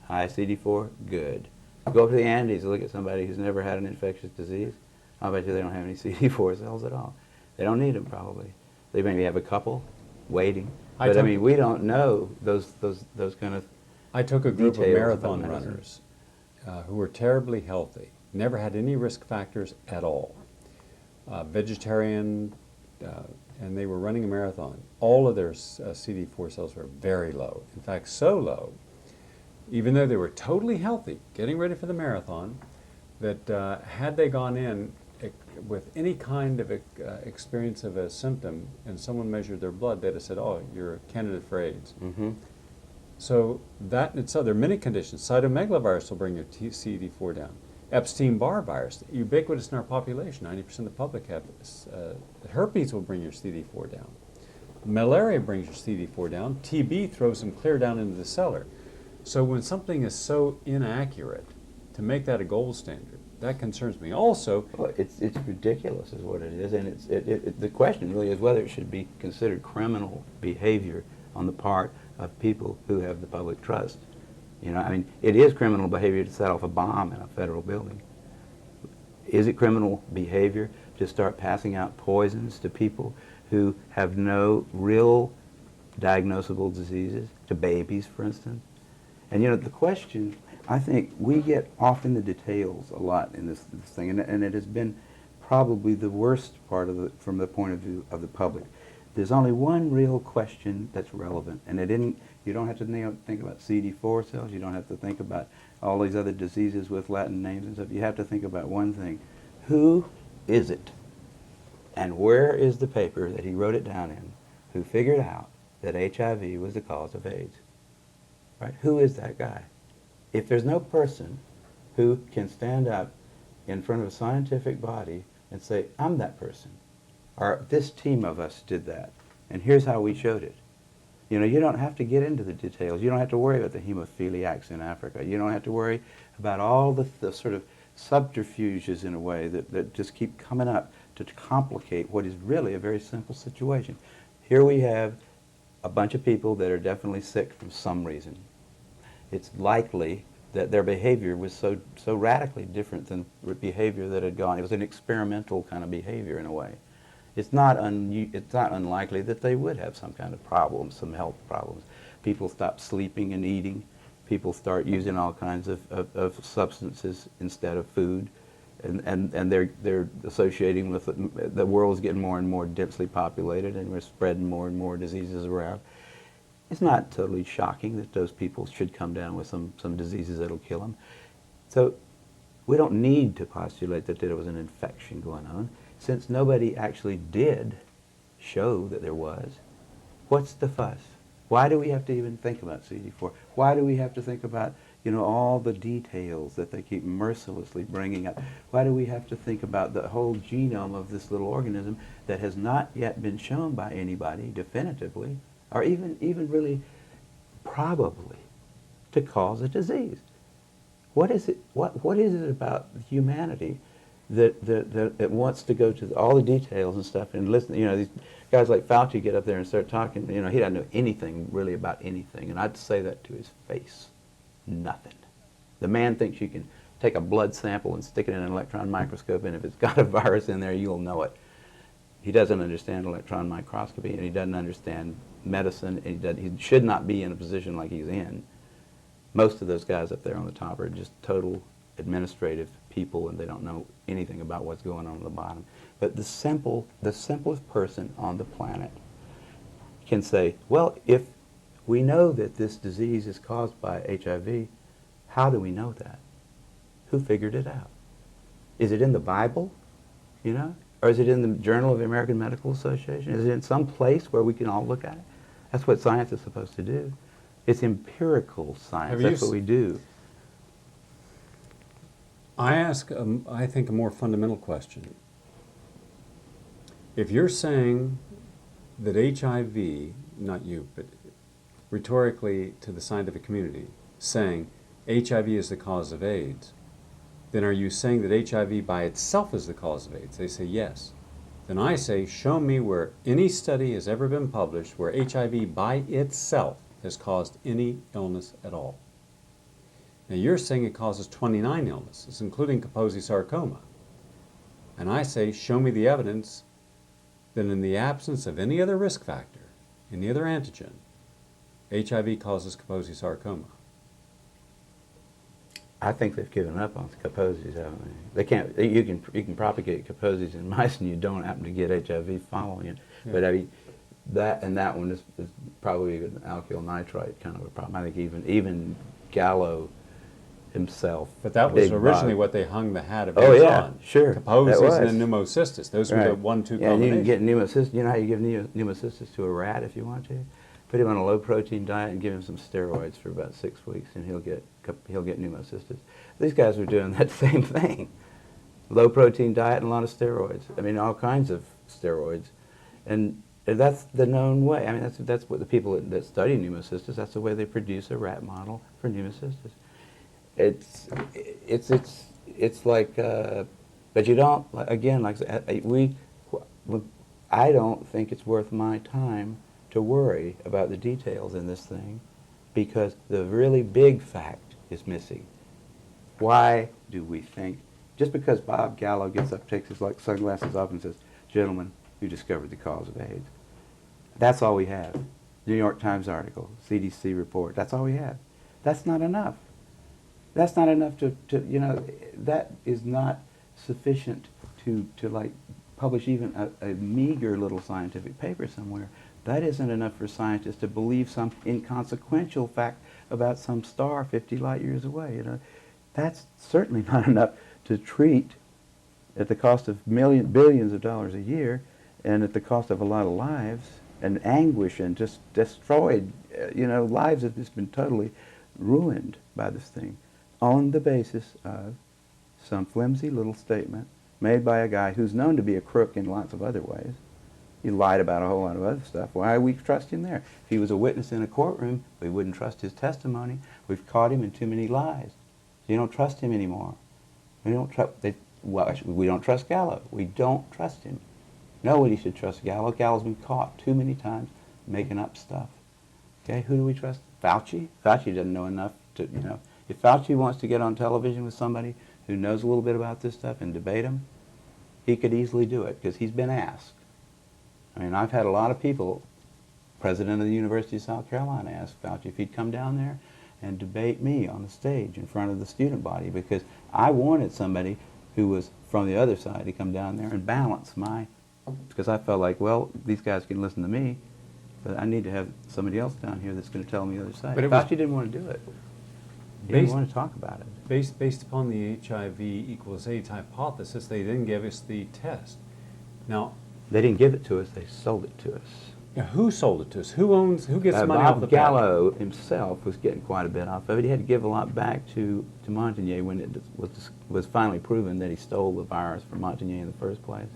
High CD4, good. Go up to the Andes and look at somebody who's never had an infectious disease. I'll bet you they don't have any CD4 cells at all. They don't need them, probably. They maybe have a couple waiting. But we don't know those kind of I took a group of details marathon about medicine. runners who were terribly healthy, never had any risk factors at all. Vegetarian, and they were running a marathon. All of their CD4 cells were very low. In fact, so low, even though they were totally healthy, getting ready for the marathon, that had they gone in with any kind of experience of a symptom and someone measured their blood, they'd have said, oh, you're a candidate for AIDS. Mm-hmm. So that in itself, there are many conditions. Cytomegalovirus will bring your CD4 down. Epstein-Barr virus, ubiquitous in our population, 90% of the public have this. Herpes will bring your CD4 down. Malaria brings your CD4 down. TB throws them clear down into the cellar. So when something is so inaccurate, to make that a gold standard, that concerns me. Also, well, it's ridiculous, is what it is, and the question really is whether it should be considered criminal behavior on the part of people who have the public trust. It is criminal behavior to set off a bomb in a federal building. Is it criminal behavior to start passing out poisons to people who have no real diagnosable diseases, to babies, for instance? And the question, I think we get off in the details a lot in this thing, and it has been probably the worst part of it from the point of view of the public. There's only one real question that's relevant, and you don't have to think about CD4 cells, you don't have to think about all these other diseases with Latin names and stuff. You have to think about one thing. Who is it? And where is the paper that he wrote it down in who figured out that HIV was the cause of AIDS? Right? Who is that guy? If there's no person who can stand up in front of a scientific body and say, I'm that person, or this team of us did that, and here's how we showed it, You know, you don't have to get into the details. You don't have to worry about the hemophiliacs in Africa. You don't have to worry about all the sort of subterfuges in a way that just keep coming up to complicate what is really a very simple situation. Here we have a bunch of people that are definitely sick for some reason. It's likely that their behavior was so radically different than the behavior that had gone. It was an experimental kind of behavior in a way. It's not unlikely that they would have some kind of problems, some health problems. People stop sleeping and eating. People start using all kinds of substances instead of food. And they're associating with the world is getting more and more densely populated, and we're spreading more and more diseases around. It's not totally shocking that those people should come down with some diseases that'll kill them. So we don't need to postulate that there was an infection going on, since nobody actually did show that there was. What's the fuss? Why do we have to even think about CD4? Why do we have to think about, you know, all the details that they keep mercilessly bringing up? Why do we have to think about the whole genome of this little organism that has not yet been shown by anybody definitively, or even really probably, to cause a disease? What is it? What is it about humanity that wants to go to all the details and stuff and listen? You know, these guys like Fauci get up there and start talking. You know, he doesn't know anything really about anything, and I'd say that to his face. Nothing. The man thinks you can take a blood sample and stick it in an electron microscope, and if it's got a virus in there, you'll know it. He doesn't understand electron microscopy, and he doesn't understand medicine, and he should not be in a position like he's in. Most of those guys up there on the top are just total administrative people, and they don't know anything about what's going on at the bottom. But the simplest person on the planet can say, well, if we know that this disease is caused by HIV, how do we know that? Who figured it out? Is it in the Bible, you know? Or is it in the Journal of the American Medical Association? Is it in some place where we can all look at it? That's what science is supposed to do. It's empirical science. That's what we do. I ask, I think, a more fundamental question. If you're saying that HIV, not you, but rhetorically to the scientific community, saying HIV is the cause of AIDS, then are you saying that HIV by itself is the cause of AIDS? They say yes. Then I say, show me where any study has ever been published where HIV by itself has caused any illness at all. Now you're saying it causes 29 illnesses, including Kaposi sarcoma. And I say, show me the evidence that in the absence of any other risk factor, any other antigen, HIV causes Kaposi sarcoma. I think they've given up on Kaposi's, haven't they? They can't. You can propagate Kaposi's in mice, and you don't happen to get HIV following it. Yeah. But I mean, that one is probably an alkyl nitrite kind of a problem. I think even Gallo himself. But that was originally what they hung the hat of AIDS on. Oh yeah, sure. Kaposi's and then pneumocystis. Those were the 1-2 combinations. And you can get pneumocystis. You know how you give pneumocystis to a rat if you want to? Put him on a low-protein diet and give him some steroids for about 6 weeks, and he'll get pneumocystis. These guys were doing that same thing. Low-protein diet and a lot of steroids. I mean, all kinds of steroids. And that's the known way. I mean, that's what the people that study pneumocystis, that's the way they produce a rat model for pneumocystis. It's like, but you don't, again, like I don't think it's worth my time to worry about the details in this thing, because the really big fact is missing. Why do we think, just because Bob Gallo gets up, takes his sunglasses off and says, gentlemen, you discovered the cause of AIDS. That's all we have. New York Times article, CDC report, that's all we have. That's not enough. That's not enough to you know, that is not sufficient to like publish even a meager little scientific paper somewhere. That isn't enough for scientists to believe some inconsequential fact about some star 50 light years away. You know, that's certainly not enough to treat at the cost of billions of dollars a year, and at the cost of a lot of lives and anguish and just destroyed. You know, lives have just been totally ruined by this thing, on the basis of some flimsy little statement made by a guy who's known to be a crook in lots of other ways, He lied about a whole lot of other stuff. Why we trust him there? If he was a witness in a courtroom, we wouldn't trust his testimony. We've caught him in too many lies. So you don't trust him anymore. We don't trust. We don't trust Gallo. We don't trust him. Nobody should trust Gallo. Gallo's been caught too many times making up stuff. Okay, who do we trust? Fauci. Fauci doesn't know enough to, you know. If Fauci wants to get on television with somebody who knows a little bit about this stuff and debate him, he could easily do it because he's been asked. I mean, I've had a lot of people, president of the University of South Carolina asked Fauci if he'd come down there and debate me on the stage in front of the student body because I wanted somebody who was from the other side to come down there and balance my, because I felt like, well, these guys can listen to me, but I need to have somebody else down here that's going to tell me the other side. But Fauci didn't want to do it. He didn't want to talk about it. Based upon the HIV equals AIDS hypothesis, they didn't give us the test. Now, they didn't give it to us, they sold it to us. Now, who sold it to us? Who gets money off the Bob Gallo himself was getting quite a bit off of it. He had to give a lot back to Montagnier when it was finally proven that he stole the virus from Montagnier in the first place.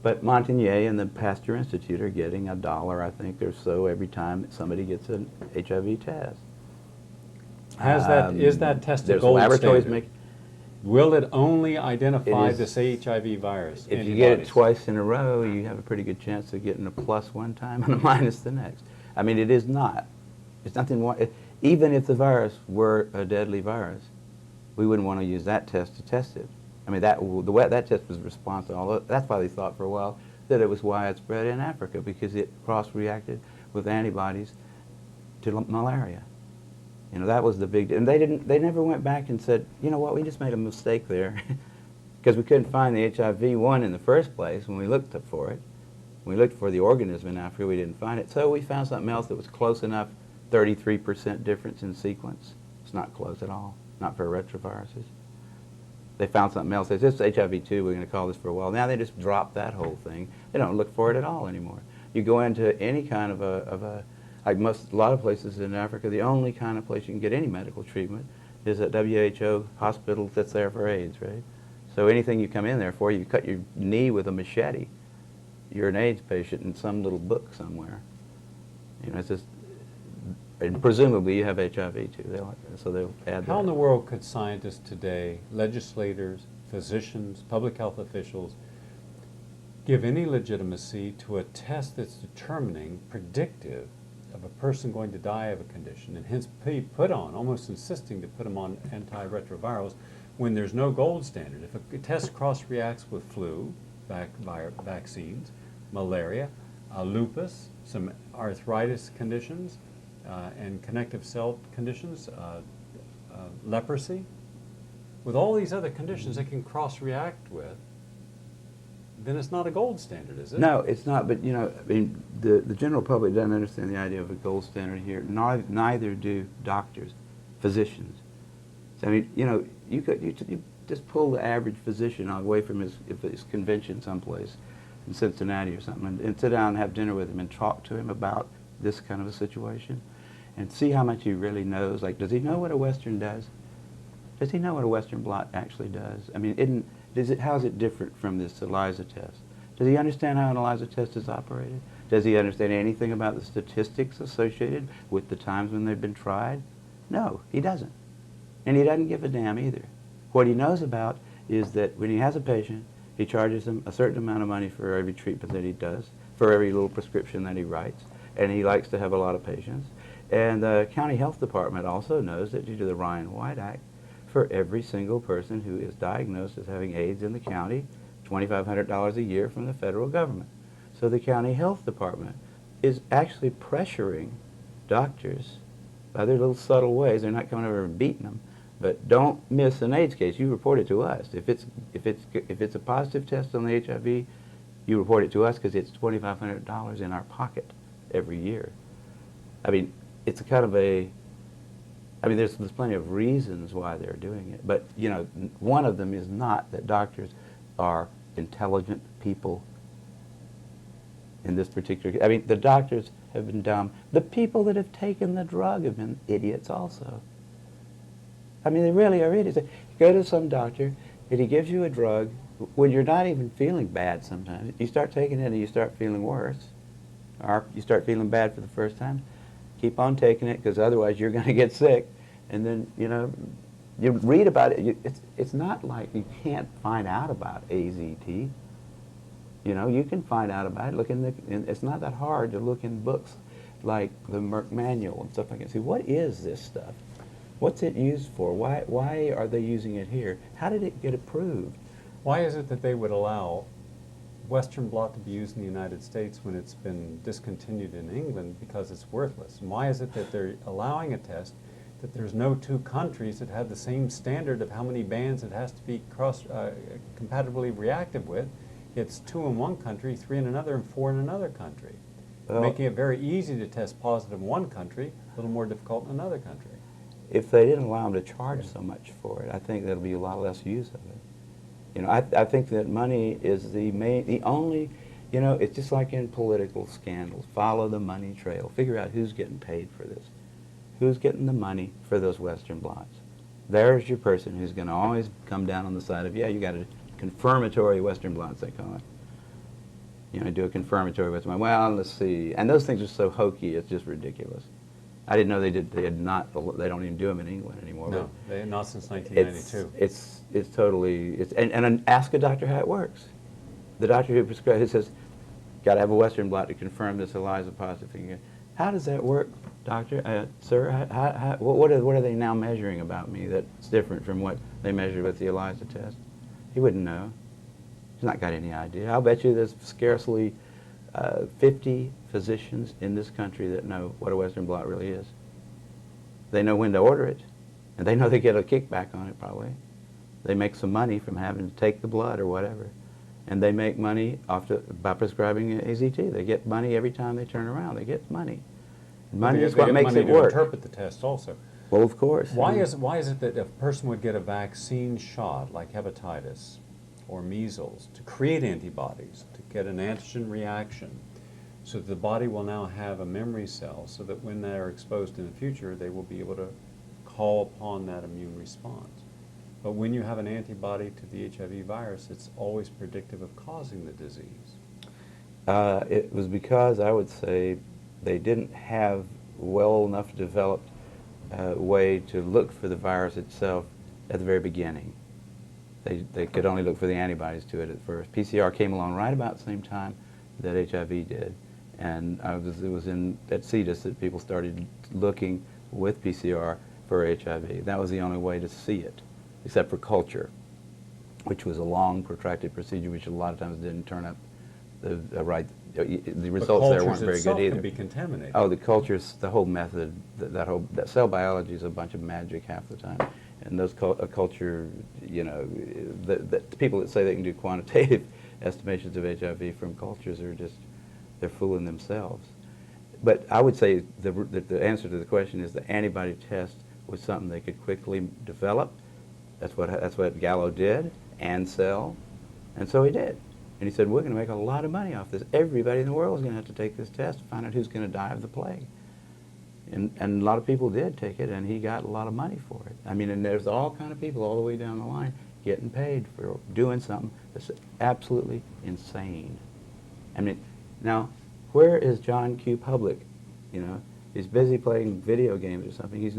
But Montagnier and the Pasteur Institute are getting $1, I think, or so every time that somebody gets an HIV test. Is that test a gold standard? Will it only identify this HIV virus? If you get it twice in a row, you have a pretty good chance of getting a plus one time and a minus the next. I mean, it is not. It's nothing more. Even if the virus were a deadly virus, we wouldn't want to use that test to test it. I mean, that test was responsive. Although that's why they thought for a while that it was widespread in Africa because it cross-reacted with antibodies to malaria. You know, that was the big, and they never went back and said, you know what, we just made a mistake there because we couldn't find the HIV one in the first place when we looked for it. When we looked for the organism in Africa, we didn't find it. So we found something else that was close enough, 33% difference in sequence. It's not close at all, not for retroviruses. They found something else. They said, this is HIV2, we're going to call this for a while. Now they just dropped that whole thing. They don't look for it at all anymore. You go into any kind of a like a lot of places in Africa, the only kind of place you can get any medical treatment is at WHO hospital that's there for AIDS, right? So anything you come in there for, you cut your knee with a machete, you're an AIDS patient in some little book somewhere. You know, it's just, and presumably you have HIV too, so they'll add that. How in the world could scientists today, legislators, physicians, public health officials, give any legitimacy to a test that's determining, predictive, of a person going to die of a condition, and hence put on, almost insisting to put them on antiretrovirals when there's no gold standard? If a test cross-reacts with flu, vaccines, malaria, lupus, some arthritis conditions, and connective cell conditions, leprosy, with all these other conditions it can cross-react with, then it's not a gold standard, is it? No, it's not. But you know, I mean, the general public doesn't understand the idea of a gold standard here. Neither do doctors, physicians. So, I mean, you know, you just pull the average physician away from his convention someplace in Cincinnati or something, and sit down and have dinner with him and talk to him about this kind of a situation, and see how much he really knows. Like, does he know what a Western does? Does he know what a Western blot actually does? I mean, how is it different from this ELISA test? Does he understand how an ELISA test is operated? Does he understand anything about the statistics associated with the times when they've been tried? No, he doesn't. And he doesn't give a damn either. What he knows about is that when he has a patient, he charges them a certain amount of money for every treatment that he does, for every little prescription that he writes, and he likes to have a lot of patients. And the county health department also knows that due to the Ryan-White Act, for every single person who is diagnosed as having AIDS in the county, $2,500 a year from the federal government. So the county health department is actually pressuring doctors by their little subtle ways. They're not coming over and beating them, but don't miss an AIDS case. You report it to us. If it's a positive test on the HIV, you report it to us because it's $2,500 in our pocket every year. I mean, it's a kind of a, I mean, there's plenty of reasons why they're doing it, but you know, one of them is not that doctors are intelligent people in this particular. I mean, the doctors have been dumb. The people that have taken the drug have been idiots also. I mean, they really are idiots. You go to some doctor and he gives you a drug when you're not even feeling bad sometimes, you start taking it and you start feeling worse, or you start feeling bad for the first time, keep on taking it, because otherwise you're going to get sick. And then, you know, you read about it. It's not like you can't find out about AZT. You know, you can find out about it. Look it's not that hard to look in books like the Merck Manual and stuff like that. See, what is this stuff? What's it used for? Why are they using it here? How did it get approved? Why is it that they would allow Western blot to be used in the United States when it's been discontinued in England because it's worthless? And why is it that they're allowing a test that there's no two countries that have the same standard of how many bands it has to be compatibly reactive with? It's 2 in one country, 3 in another, and 4 in another country, making it very easy to test positive in one country, a little more difficult in another country. If they didn't allow them to charge so much for it, I think there'll be a lot less use of it. You know, I think that money is the only, you know, it's just like in political scandals. Follow the money trail. Figure out who's getting paid for this. Who's getting the money for those Western blots. There's your person who's going to always come down on the side of, yeah, you got a confirmatory Western blots, they call it. You know, do a confirmatory Western blot. Well, let's see. And those things are so hokey, it's just ridiculous. I didn't know they don't even do them in England anymore. No, not since 1992. It's totally, and ask a doctor how it works. The doctor who prescribes, he says, got to have a Western blot to confirm this ELISA positive thing. How does that work, doctor? Sir, what are they now measuring about me that's different from what they measured with the ELISA test? He wouldn't know. He's not got any idea. I'll bet you there's scarcely 50 physicians in this country that know what a Western blot really is. They know when to order it, and they know they get a kickback on it probably. They make some money from having to take the blood or whatever, and they make money by prescribing AZT. They get money every time they turn around. They get money. Money is what makes it work. To interpret the test also. Well, of course. Why is it that if a person would get a vaccine shot like hepatitis or measles to create antibodies, to get an antigen reaction, so that the body will now have a memory cell so that when they are exposed in the future, they will be able to call upon that immune response. But when you have an antibody to the HIV virus, it's always predictive of causing the disease. It was because, I would say, they didn't have well enough developed way to look for the virus itself at the very beginning. They could only look for the antibodies to it at first. PCR came along right about the same time that HIV did. And it was at CETUS that people started looking with PCR for HIV. That was the only way to see it, except for culture, which was a long, protracted procedure, which a lot of times didn't turn up the results there weren't very good either. Can be contaminated. Oh, the cultures, the whole method, that cell biology is a bunch of magic half the time. And those culture, you know, the people that say they can do quantitative estimations of HIV from cultures are just, they're fooling themselves. But I would say the answer to the question is the antibody test was something they could quickly develop. That's what Gallo did, and sell, and so he did. And he said, we're going to make a lot of money off this. Everybody in the world is going to have to take this test to find out who's going to die of the plague. And a lot of people did take it, and he got a lot of money for it. I mean, and there's all kind of people all the way down the line getting paid for doing something that's absolutely insane. I mean, now, where is John Q. Public? You know, he's busy playing video games or something. He's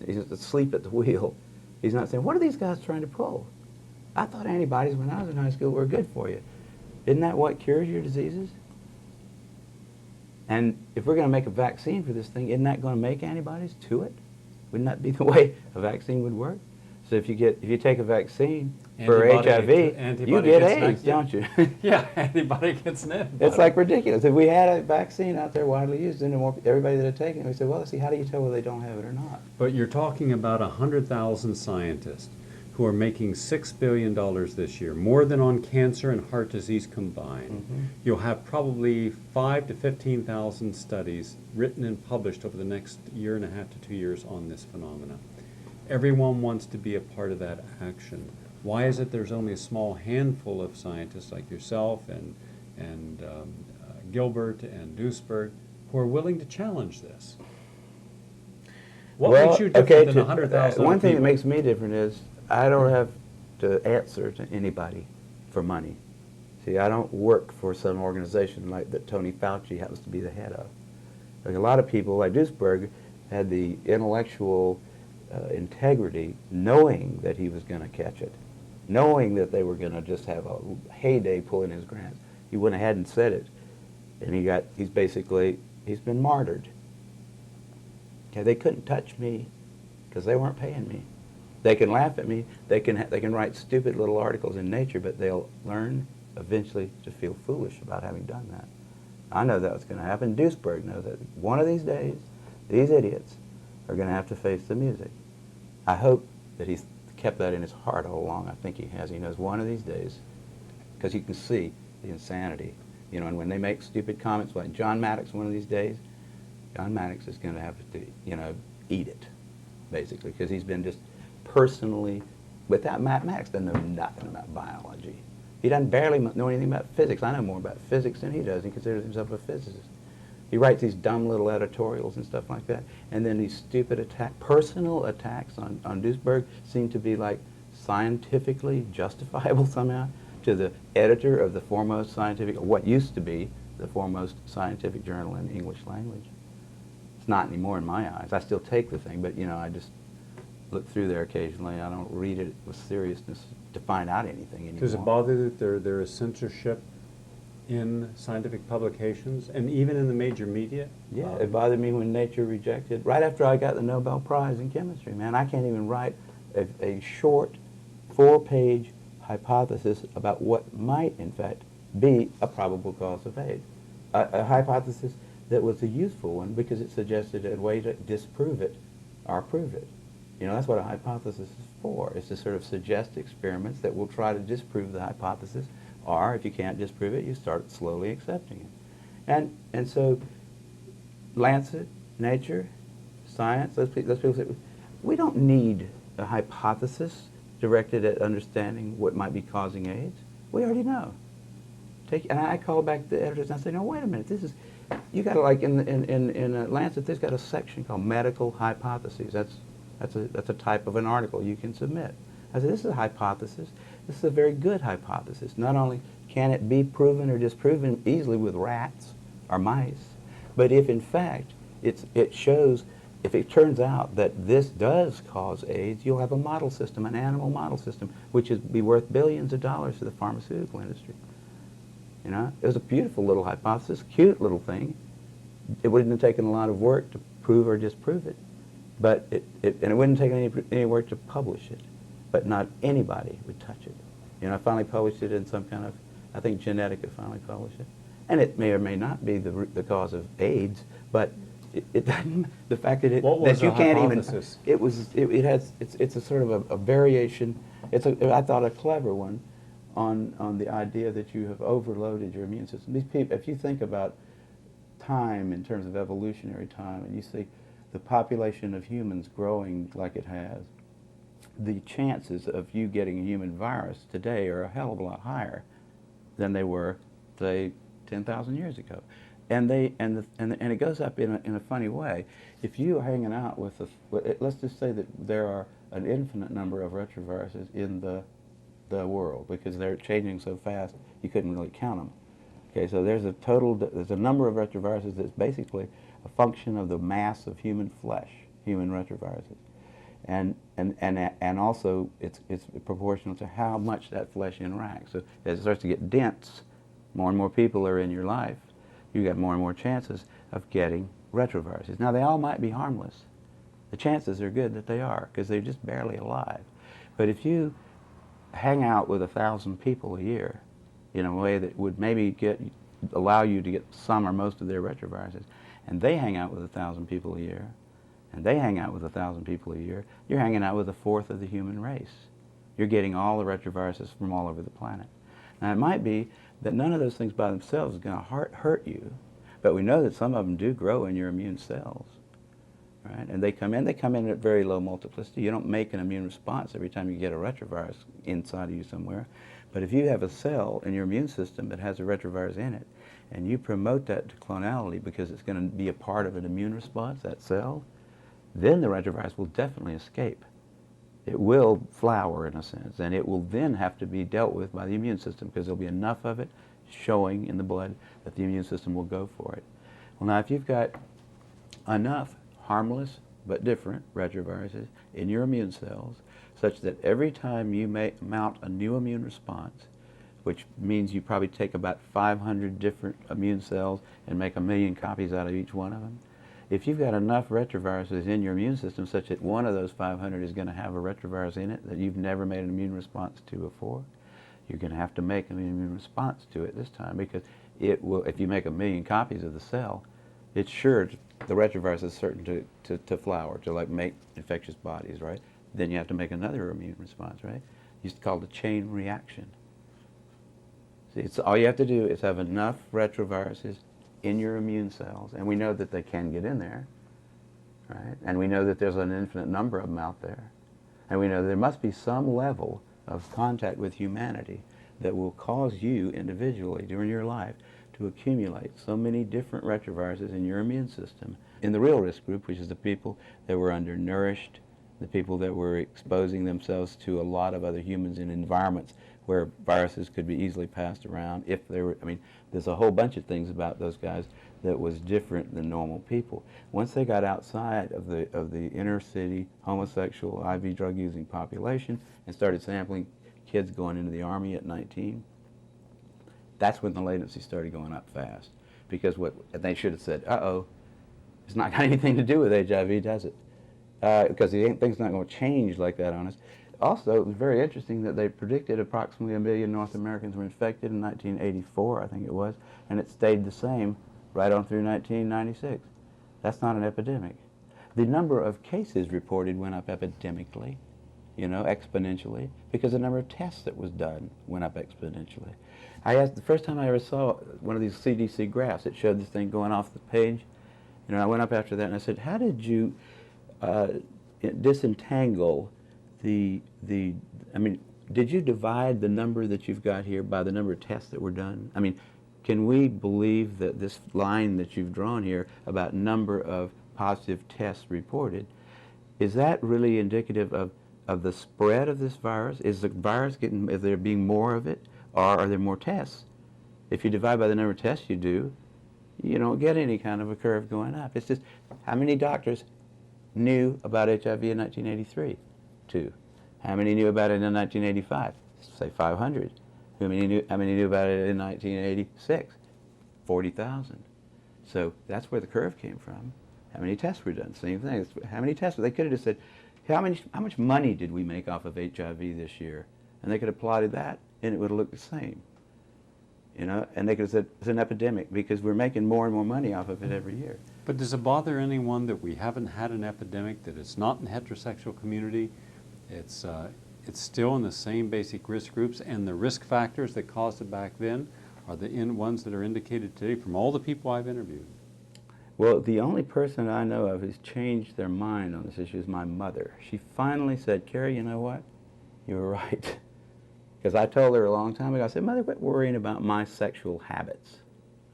he's asleep at the wheel. He's not saying, what are these guys trying to pull? I thought antibodies when I was in high school were good for you. Isn't that what cures your diseases? And if we're going to make a vaccine for this thing, isn't that going to make antibodies to it? Wouldn't that be the way a vaccine would work? So if you take a vaccine for HIV, you get AIDS, don't you? Yeah, antibody gets an antibody. It's like ridiculous. If we had a vaccine out there widely used, then everybody that had taken it, we said, well, let's see, how do you tell whether they don't have it or not? But you're talking about 100,000 scientists who are making $6 billion this year, more than on cancer and heart disease combined. Mm-hmm. You'll have probably 5,000 to 15,000 studies written and published over the next 1.5 to 2 years on this phenomena. Everyone wants to be a part of that action. Why is it there's only a small handful of scientists like yourself and Gilbert and Duisberg who are willing to challenge this? What makes you different than 100,000 One thing that people? makes me different is I don't have to answer to anybody for money. See, I don't work for some organization like that Tony Fauci happens to be the head of. Like a lot of people, like Duisberg, had the intellectual integrity, knowing that he was going to catch it, knowing that they were going to just have a heyday pulling his grants. He went ahead and said it, and he's been martyred. Okay, they couldn't touch me because they weren't paying me. They can laugh at me. They can write stupid little articles in Nature, but they'll learn eventually to feel foolish about having done that. I know that's going to happen. Duisberg knows that one of these days, these idiots are going to have to face the music. I hope that he's kept that in his heart all along. I think he has. He knows one of these days, because you can see the insanity. You know, and when they make stupid comments like John Maddox one of these days, John Maddox is going to have to, you know, eat it, basically, because he's been just personally, without Maddox doesn't know nothing about biology. He doesn't barely know anything about physics. I know more about physics than he does. He considers himself a physicist. He writes these dumb little editorials and stuff like that. And then these stupid personal attacks on Duisberg seem to be like scientifically justifiable somehow to the editor of the foremost scientific, or what used to be the foremost scientific journal in the English language. It's not anymore in my eyes. I still take the thing, but you know, I just look through there occasionally. I don't read it with seriousness to find out anything anymore. Does it bother you that there is censorship in scientific publications and even in the major media? Yeah, it bothered me when Nature rejected, right after I got the Nobel Prize in chemistry, man. I can't even write a short 4-page hypothesis about what might, in fact, be a probable cause of AIDS. A hypothesis that was a useful one because it suggested a way to disprove it or prove it. You know, that's what a hypothesis is for. It's to sort of suggest experiments that will try to disprove the hypothesis, or if you can't disprove it, you start slowly accepting it. And so Lancet, Nature, Science, those people say, we don't need a hypothesis directed at understanding what might be causing AIDS. We already know. And I call back the editors and I say, no, wait a minute, this is, you got to, like in Lancet, there's got a section called medical hypotheses. That's a type of an article you can submit. I said, this is a hypothesis. This is a very good hypothesis. Not only can it be proven or disproven easily with rats or mice, but if in fact it shows, if it turns out that this does cause AIDS, you'll have a model system, an animal model system, which would be worth billions of dollars to the pharmaceutical industry. You know, it was a beautiful little hypothesis, cute little thing. It wouldn't have taken a lot of work to prove or disprove it. But and it wouldn't take any work to publish it, but not anybody would touch it. You know, I finally published it in some kind of, I think Genetica finally published it, and it may or may not be the cause of AIDS, but it the fact that that you can't hypothesis? Even it's a sort of a variation. I thought a clever one on the idea that you have overloaded your immune system. These people, if you think about time in terms of evolutionary time, and you see the population of humans growing like it has, the chances of you getting a human virus today are a hell of a lot higher than they were, say, 10,000 years ago. And it goes up in a funny way. If you are hanging out with let's just say that there are an infinite number of retroviruses in the world, because they're changing so fast you couldn't really count them. Okay, so there's a number of retroviruses that's basically a function of the mass of human flesh, human retroviruses, and also it's proportional to how much that flesh interacts. So as it starts to get dense, more and more people are in your life, you got more and more chances of getting retroviruses. Now they all might be harmless. The chances are good that they are, because they're just barely alive. But if you hang out with 1,000 people a year in a way that would maybe allow you to get some or most of their retroviruses, and they hang out with 1,000 people a year, and they hang out with 1,000 people a year, you're hanging out with a fourth of the human race. You're getting all the retroviruses from all over the planet. Now it might be that none of those things by themselves is going to hurt you, but we know that some of them do grow in your immune cells, right? And they come in at very low multiplicity. You don't make an immune response every time you get a retrovirus inside of you somewhere. But if you have a cell in your immune system that has a retrovirus in it, and you promote that to clonality because it's going to be a part of an immune response, that cell, then the retrovirus will definitely escape. It will flower, in a sense, and it will then have to be dealt with by the immune system because there'll be enough of it showing in the blood that the immune system will go for it. Well, now, if you've got enough harmless but different retroviruses in your immune cells, such that every time you mount a new immune response, which means you probably take about 500 different immune cells and make 1,000,000 copies out of each one of them, if you've got enough retroviruses in your immune system such that one of those 500 is going to have a retrovirus in it that you've never made an immune response to before, you're going to have to make an immune response to it this time, because it will, if you make 1,000,000 copies of the cell, it's sure, the retrovirus is certain to flower, to like make infectious bodies, right? Then you have to make another immune response, right? It's called a chain reaction. See, it's all you have to do is have enough retroviruses in your immune cells, and we know that they can get in there, right? And we know that there's an infinite number of them out there. And we know there must be some level of contact with humanity that will cause you individually during your life to accumulate so many different retroviruses in your immune system. In the real risk group, which is the people that were undernourished, the people that were exposing themselves to a lot of other humans in environments where viruses could be easily passed around, if they were, I mean, there's a whole bunch of things about those guys that was different than normal people. Once they got outside of the inner city homosexual IV drug using population and started sampling kids going into the Army at 19, that's when the latency started going up fast. Because they should have said, uh-oh, it's not got anything to do with HIV, does it? Because the thing's not going to change like that on us. Also, it was very interesting that they predicted approximately 1,000,000 North Americans were infected in 1984, I think it was, and it stayed the same right on through 1996. That's not an epidemic. The number of cases reported went up epidemically, you know, exponentially, because the number of tests that was done went up exponentially. I asked, the first time I ever saw one of these CDC graphs, it showed this thing going off the page, and I went up after that and I said, how did you disentangle I mean, did you divide the number that you've got here by the number of tests that were done? I mean, can we believe that this line that you've drawn here about number of positive tests reported, is that really indicative of the spread of this virus? Is the virus getting, is there being more of it, or are there more tests? If you divide by the number of tests you do, you don't get any kind of a curve going up. It's just, how many doctors knew about HIV in 1983? 2. How many knew about it in 1985? Say 500. How many knew about it in 1986? 40,000. So that's where the curve came from. How many tests were done? Same thing. How many tests? They could have just said, how much money did we make off of HIV this year? And they could have plotted that, and it would have looked the same. You know, and they could have said it's an epidemic because we're making more and more money off of it every year. But does it bother anyone that we haven't had an epidemic, that it's not in the heterosexual community? It's still in the same basic risk groups, and the risk factors that caused it back then are the ones that are indicated today from all the people I've interviewed. Well, the only person I know of who's changed their mind on this issue is my mother. She finally said, Kary, you know what? You were right. Because I told her a long time ago, I said, Mother, quit worrying about my sexual habits,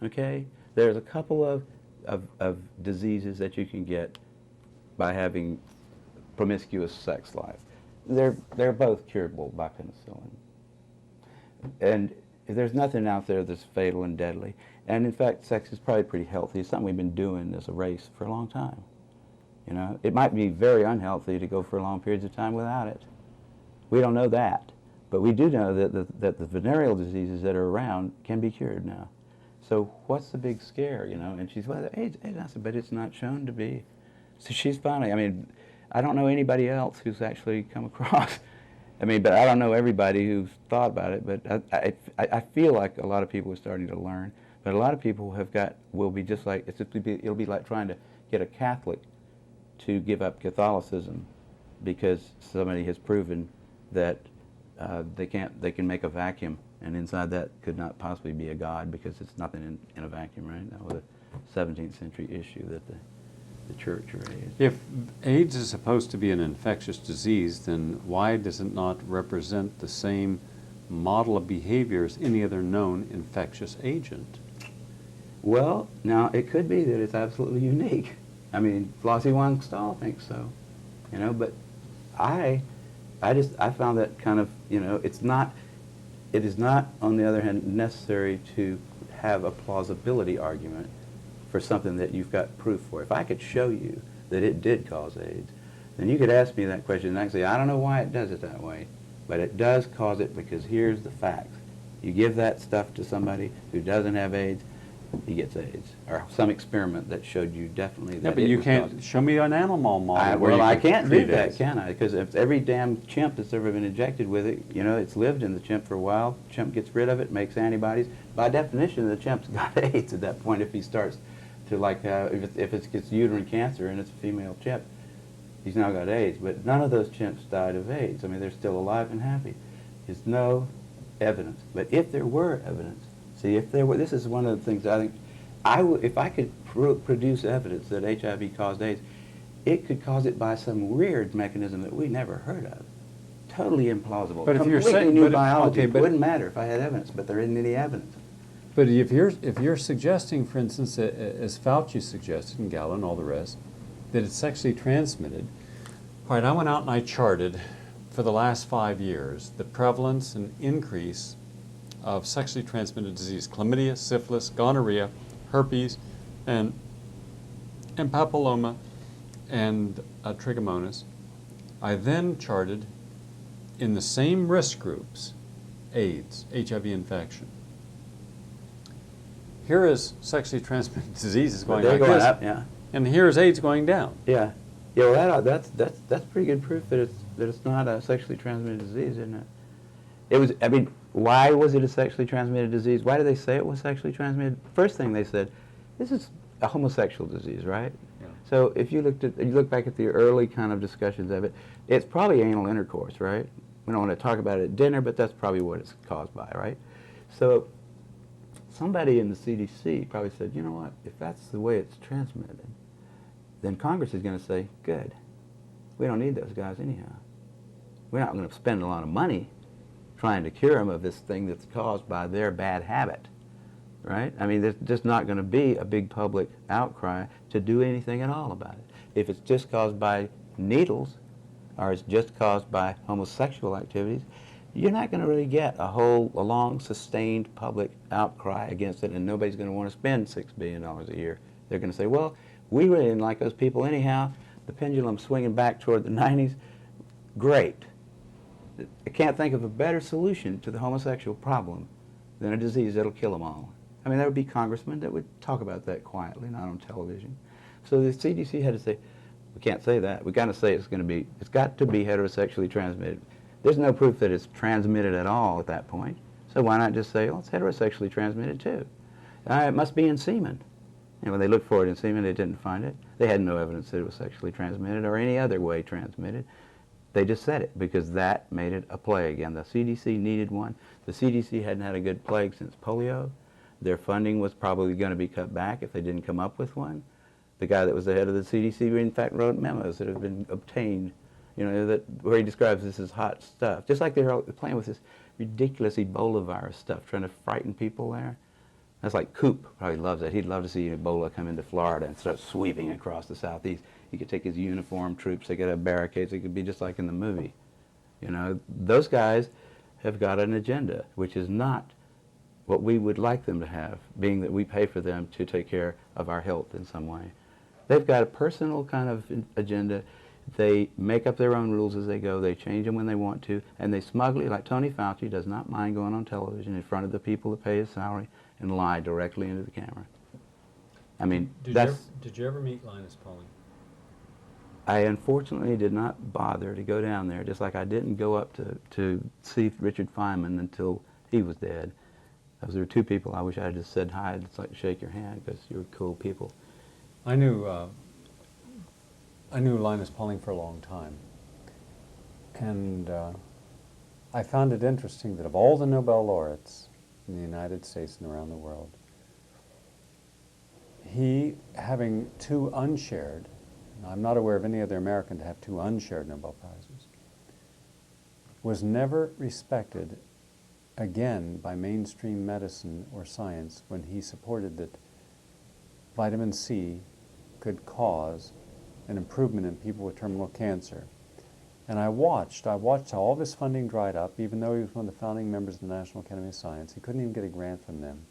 okay? There's a couple of diseases that you can get by having promiscuous sex life. They're both curable by penicillin. And there's nothing out there that's fatal and deadly. And in fact, sex is probably pretty healthy. It's something we've been doing as a race for a long time. You know, it might be very unhealthy to go for long periods of time without it. We don't know that. But we do know that the venereal diseases that are around can be cured now. So what's the big scare, you know? And she's, well, AIDS, I said, but it's not shown to be. So she's finally, I mean, I don't know anybody else who's actually come across. I mean, but I don't know everybody who's thought about it, but I feel like a lot of people are starting to learn. But a lot of people will be just like, it'll be like trying to get a Catholic to give up Catholicism because somebody has proven that they can make a vacuum, and inside that could not possibly be a God because it's nothing in a vacuum, right? That was a 17th century issue that the church raised. If AIDS is supposed to be an infectious disease, then why does it not represent the same model of behavior as any other known infectious agent? Well, now, it could be that it's absolutely unique. I mean, Flossie Wong Stahl thinks so, you know, but I I found that kind of, it is not, on the other hand, necessary to have a plausibility argument for something that you've got proof for. If I could show you that it did cause AIDS, then you could ask me that question and I could say, I don't know why it does it that way, but it does cause it because here's the facts. You give that stuff to somebody who doesn't have AIDS, he gets AIDS. Or some experiment that showed you definitely that. Yeah, but you can't show me an animal model. Well, I can't do that, can I? Because if every damn chimp that's ever been injected with it, it's lived in the chimp for a while. Chimp gets rid of it, makes antibodies. By definition, the chimp's got AIDS at that point if he starts to, like, if it gets uterine cancer and it's a female chimp, he's now got AIDS. But none of those chimps died of AIDS. I mean, they're still alive and happy. There's no evidence. But if there were evidence, see, if there were, this is one of the things I think, if I could produce evidence that HIV caused AIDS, it could cause it by some weird mechanism that we never heard of. Totally implausible. But if you're completely saying, new but, biology. okay, It wouldn't matter if I had evidence, but there isn't any evidence. But if you're suggesting, for instance, as Fauci suggested, and Gallo and all the rest, that it's sexually transmitted, all right, I went out and I charted for the last 5 years the prevalence and increase of sexually transmitted disease: chlamydia, syphilis, gonorrhea, herpes, and papilloma, and trichomonas. I then charted in the same risk groups AIDS, HIV infection. Here is sexually transmitted diseases going like this, up, yeah. and here is AIDS going down. Yeah. Yeah, well, that's pretty good proof that it's not a sexually transmitted disease, isn't it? It was, I mean, why was it a sexually transmitted disease? Why did they say it was sexually transmitted? First thing they said, this is a homosexual disease, right? Yeah. So if you look back at the early kind of discussions of it, it's probably anal intercourse, right? We don't want to talk about it at dinner, but that's probably what it's caused by, right? So somebody in the CDC probably said, you know what, if that's the way it's transmitted, then Congress is going to say, good, we don't need those guys anyhow. We're not going to spend a lot of money trying to cure them of this thing that's caused by their bad habit, right? I mean, there's just not going to be a big public outcry to do anything at all about it. If it's just caused by needles, or it's just caused by homosexual activities, you're not going to really get a long, sustained public outcry against it, and nobody's going to want to spend $6 billion a year. They're going to say, well, we really didn't like those people anyhow. The pendulum's swinging back toward the 90s. Great. I can't think of a better solution to the homosexual problem than a disease that'll kill them all. I mean, there would be congressmen that would talk about that quietly, not on television. So the CDC had to say, we can't say that. We've got to say it's got to be heterosexually transmitted. There's no proof that it's transmitted at all at that point. So why not just say, well, it's heterosexually transmitted too. It must be in semen. And when they looked for it in semen, they didn't find it. They had no evidence that it was sexually transmitted or any other way transmitted. They just said it because that made it a plague. And the CDC needed one. The CDC hadn't had a good plague since polio. Their funding was probably going to be cut back if they didn't come up with one. The guy that was the head of the CDC, in fact, wrote memos that have been obtained, where he describes this as hot stuff. Just like they're playing with this ridiculous Ebola virus stuff, trying to frighten people there. That's like Coop probably loves that. He'd love to see Ebola come into Florida and start sweeping across the southeast. He could take his uniformed troops, they could have barricades, it could be just like in the movie. Those guys have got an agenda, which is not what we would like them to have, being that we pay for them to take care of our health in some way. They've got a personal kind of agenda. They make up their own rules as they go. They change them when they want to. And they smugly, like Tony Fauci, does not mind going on television in front of the people that pay his salary and lie directly into the camera. I mean, Did you ever meet Linus Pauling? I unfortunately did not bother to go down there, just like I didn't go up to see Richard Feynman until he was dead. Those are two people I wish I had just said hi. I'd just like to shake your hand because you're cool people. I knew Linus Pauling for a long time, and I found it interesting that of all the Nobel laureates in the United States and around the world, he, having two unshared, and I'm not aware of any other American to have two unshared Nobel Prizes, was never respected again by mainstream medicine or science when he supported that vitamin C could cause an improvement in people with terminal cancer. And I watched how all of his funding dried up, even though he was one of the founding members of the National Academy of Science. He couldn't even get a grant from them.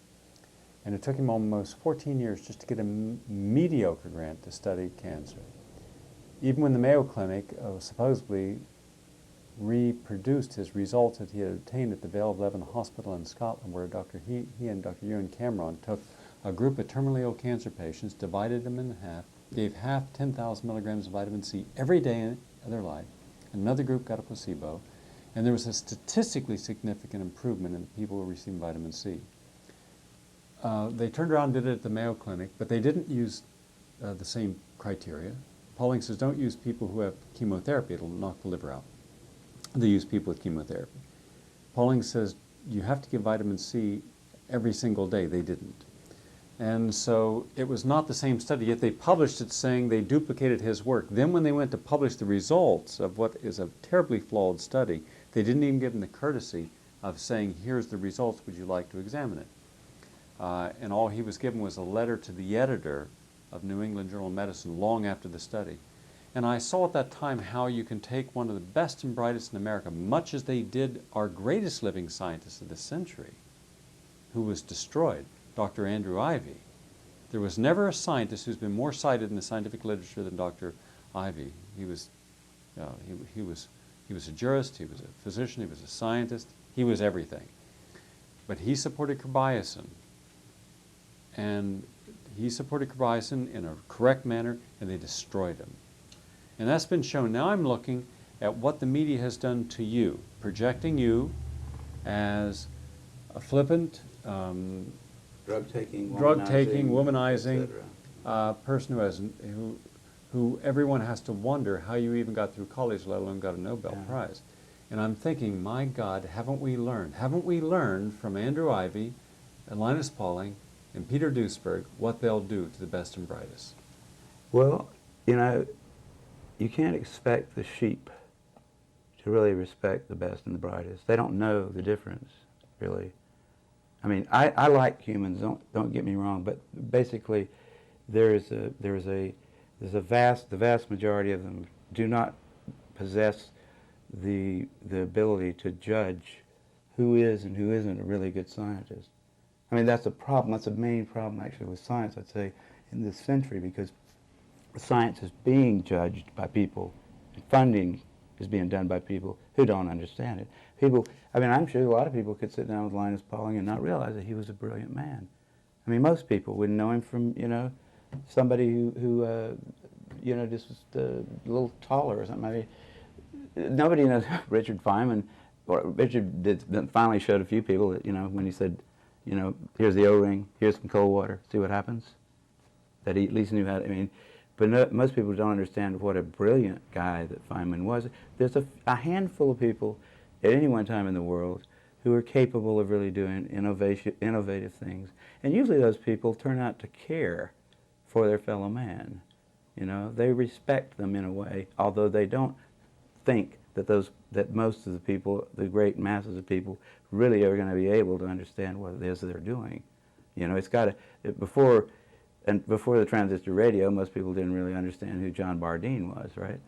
And it took him almost 14 years just to get a mediocre grant to study cancer. Even when the Mayo Clinic supposedly reproduced his results that he had obtained at the Vale of Leven Hospital in Scotland, where he and Dr. Ewan Cameron took a group of terminally ill cancer patients, divided them in half, gave half 10,000 milligrams of vitamin C every day of their life. Another group got a placebo, and there was a statistically significant improvement in the people who were receiving vitamin C. They turned around and did it at the Mayo Clinic, but they didn't use the same criteria. Pauling says don't use people who have chemotherapy, it'll knock the liver out. They use people with chemotherapy. Pauling says you have to give vitamin C every single day. They didn't. And so it was not the same study, yet they published it saying they duplicated his work. Then when they went to publish the results of what is a terribly flawed study, they didn't even give him the courtesy of saying, here's the results, would you like to examine it? And all he was given was a letter to the editor of New England Journal of Medicine long after the study. And I saw at that time how you can take one of the best and brightest in America, much as they did our greatest living scientist of the century, who was destroyed, Dr. Andrew Ivy. There was never a scientist who's been more cited in the scientific literature than Dr. Ivy. He was a jurist, he was a physician, he was a scientist, he was everything. But he supported Kerbiasin, and he supported Kerbiasin in a correct manner, and they destroyed him. And that's been shown. Now I'm looking at what the media has done to you, projecting you as a flippant, drug-taking, womanizing person who everyone has to wonder how you even got through college, let alone got a Nobel Prize. And I'm thinking, my God, haven't we learned? Haven't we learned from Andrew Ivy and Linus Pauling and Peter Duesberg what they'll do to the best and brightest? Well, you know, you can't expect the sheep to really respect the best and the brightest. They don't know the difference, really. I mean, I like humans. Don't get me wrong, but basically, the vast majority of them do not possess the ability to judge who is and who isn't a really good scientist. I mean, that's a problem. That's a main problem, actually, with science, I'd say, in this century, because science is being judged by people, and funding is being done by people who don't understand it. I mean, I'm sure a lot of people could sit down with Linus Pauling and not realize that he was a brilliant man. I mean, most people wouldn't know him from, somebody who just was a little taller or something. I mean, nobody knows Richard Feynman. Or Richard finally showed a few people that, when he said, here's the O-ring, here's some cold water, see what happens. That he at least knew how to, I mean, but most people don't understand what a brilliant guy that Feynman was. There's a handful of people at any one time in the world who are capable of really doing innovative things. And usually those people turn out to care for their fellow man. They respect them in a way, although they don't think that most of the people, the great masses of people, really are going to be able to understand what it is they're doing. It's got to, before the transistor radio, most people didn't really understand who John Bardeen was, right?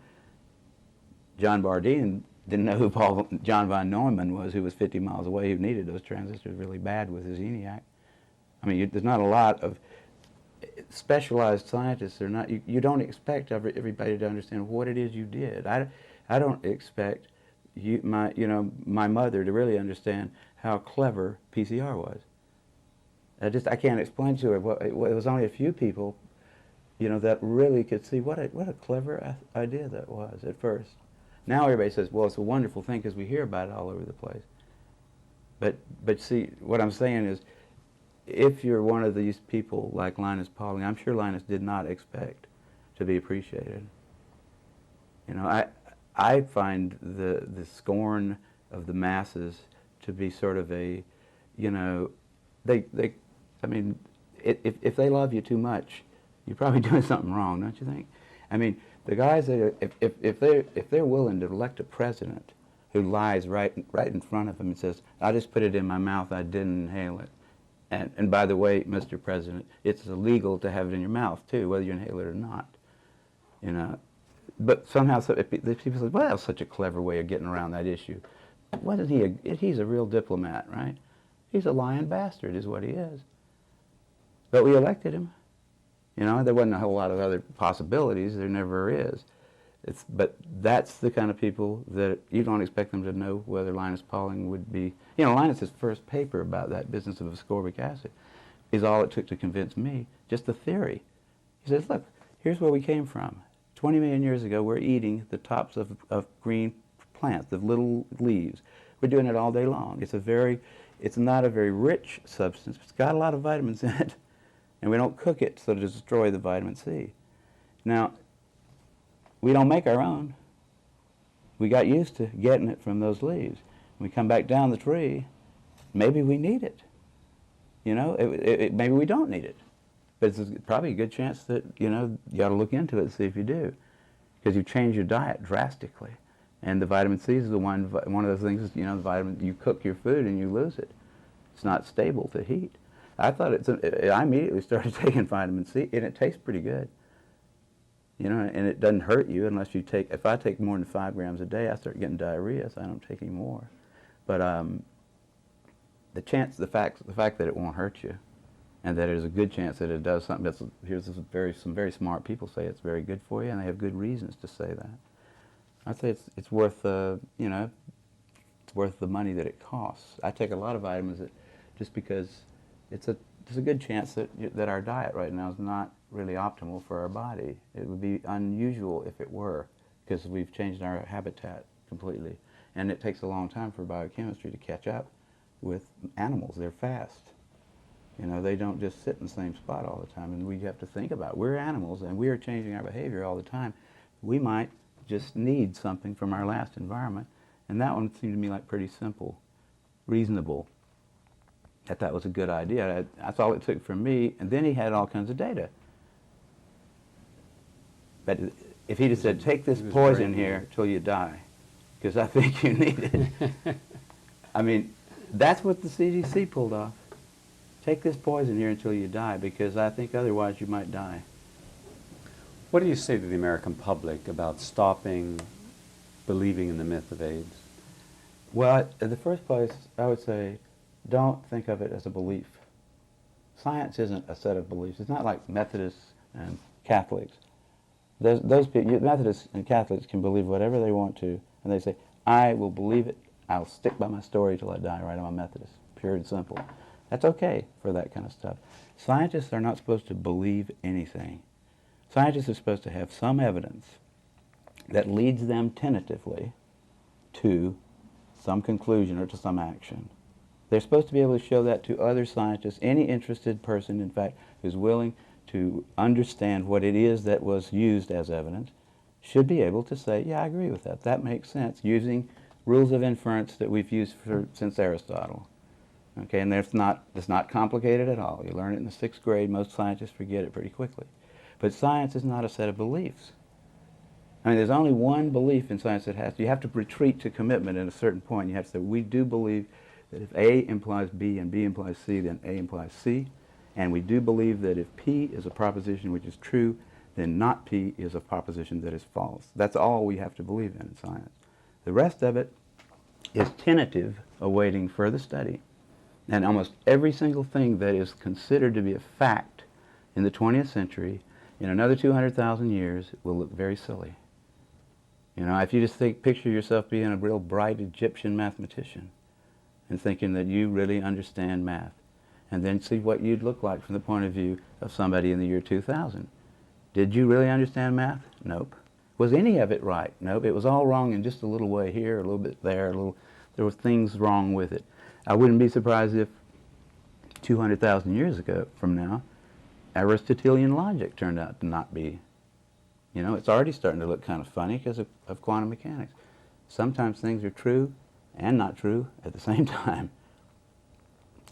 John Bardeen didn't know who John von Neumann was, who was 50 miles away, who needed those transistors really bad with his ENIAC. I mean, there's not a lot of specialized scientists. You don't expect everybody to understand what it is you did. I don't expect my mother to really understand how clever PCR was. I can't explain to her. It was only a few people, that really could see what a clever idea that was at first. Now everybody says, well, it's a wonderful thing because we hear about it all over the place. But see, what I'm saying is, if you're one of these people like Linus Pauling, I'm sure Linus did not expect to be appreciated. I find the scorn of the masses to be sort of a, I mean, if they love you too much, you're probably doing something wrong, don't you think? I mean, the guys that if they're willing to elect a president who lies right in front of them and says, "I just put it in my mouth, I didn't inhale it," and by the way, Mr. President, it's illegal to have it in your mouth too, whether you inhale it or not. but somehow people say, well, that's such a clever way of getting around that issue. Wasn't he? He's a real diplomat, right? He's a lying bastard, is what he is. But we elected him. You know, there wasn't a whole lot of other possibilities. There never is. But that's the kind of people that you don't expect them to know whether Linus Pauling would be. You know, Linus's first paper about that business of ascorbic acid is all it took to convince me, just the theory. He says, look, here's where we came from. 20 million years ago, we're eating the tops of green plants, the little leaves. We're doing it all day long. It's not a very rich substance. It's got a lot of vitamins in it, and we don't cook it so to destroy the vitamin C. Now, we don't make our own. We got used to getting it from those leaves. When we come back down the tree, maybe we need it. You know, maybe we don't need it. But it's probably a good chance that, you know, you ought to look into it and see if you do. Because you change your diet drastically. And the vitamin C is one of those things, is, you know, the vitamin, you cook your food and you lose it. It's not stable to heat. I immediately started taking vitamin C, and it tastes pretty good. You know, and it doesn't hurt you unless you take, if I take more than 5 grams a day, I start getting diarrhea, so I don't take any more. But the fact that it won't hurt you, and that there's a good chance that it does something some very smart people say it's very good for you, and they have good reasons to say that. I'd say it's worth you know, it's worth the money that it costs. I take a lot of vitamins just because there's a good chance that our diet right now is not really optimal for our body. It would be unusual if it were, because we've changed our habitat completely, and it takes a long time for biochemistry to catch up with animals. They're fast. You know, they don't just sit in the same spot all the time, and we have to think about it. We're animals, and we are changing our behavior all the time. We might just need something from our last environment, and that one seemed to me like pretty simple, reasonable, that was a good idea. That's all it took from me, and then he had all kinds of data. But if he just said, take this poison here till you die, because I think you need it. I mean, that's what the CDC pulled off. Take this poison here until you die, because I think otherwise you might die. What do you say to the American public about stopping believing in the myth of AIDS? Well, in the first place, I would say, don't think of it as a belief. Science isn't a set of beliefs. It's not like Methodists and Catholics. Those people, Methodists and Catholics can believe whatever they want to, and they say, I will believe it. I'll stick by my story till I die, right? I'm a Methodist, pure and simple. That's okay for that kind of stuff. Scientists are not supposed to believe anything. Scientists are supposed to have some evidence that leads them tentatively to some conclusion or to some action. They're supposed to be able to show that to other scientists, any interested person, in fact, who's willing to understand what it is that was used as evidence, should be able to say, yeah, I agree with that. That makes sense, using rules of inference that we've used since Aristotle. Okay, and it's not complicated at all. You learn it in the 6th grade. Most scientists forget it pretty quickly. But science is not a set of beliefs. I mean, there's only one belief in science that you have to retreat to commitment at a certain point. You have to say, we do believe that if A implies B and B implies C, then A implies C. And we do believe that if P is a proposition which is true, then not P is a proposition that is false. That's all we have to believe in science. The rest of it is tentative, awaiting further study. And almost every single thing that is considered to be a fact in the 20th century, in another 200,000 years, will look very silly. You know, if you just picture yourself being a real bright Egyptian mathematician and thinking that you really understand math, and then see what you'd look like from the point of view of somebody in the year 2000. Did you really understand math? Nope. Was any of it right? Nope. It was all wrong in just a little way here, a little bit there, there were things wrong with it. I wouldn't be surprised if 200,000 years ago from now, Aristotelian logic turned out to not be. You know, it's already starting to look kind of funny because of quantum mechanics. Sometimes things are true and not true at the same time.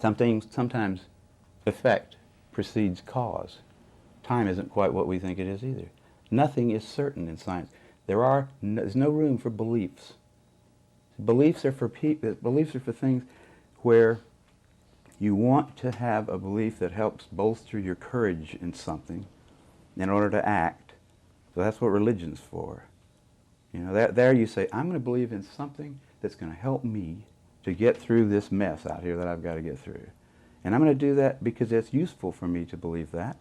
Sometimes effect precedes cause. Time isn't quite what we think it is either. Nothing is certain in science. There's no room for beliefs. Beliefs are for things where you want to have a belief that helps bolster your courage in something in order to act, So that's what religion's for. You know, there you say, I'm going to believe in something that's going to help me to get through this mess out here that I've got to get through. And I'm going to do that because it's useful for me to believe that.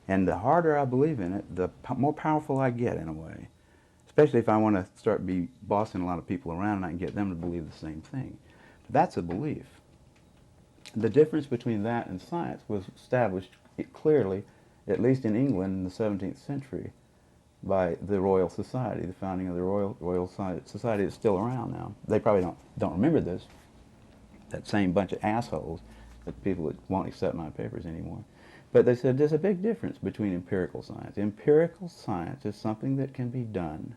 And the harder I believe in it, the more powerful I get in a way. Especially if I want to start bossing a lot of people around and I can get them to believe the same thing. But that's a belief. The difference between that and science was established clearly, at least in England in the 17th century, by the Royal Society, the founding of the Royal Society is still around now. They probably don't remember this, that same bunch of assholes, the people that won't accept my papers anymore. But they said there's a big difference between empirical science. Empirical science is something that can be done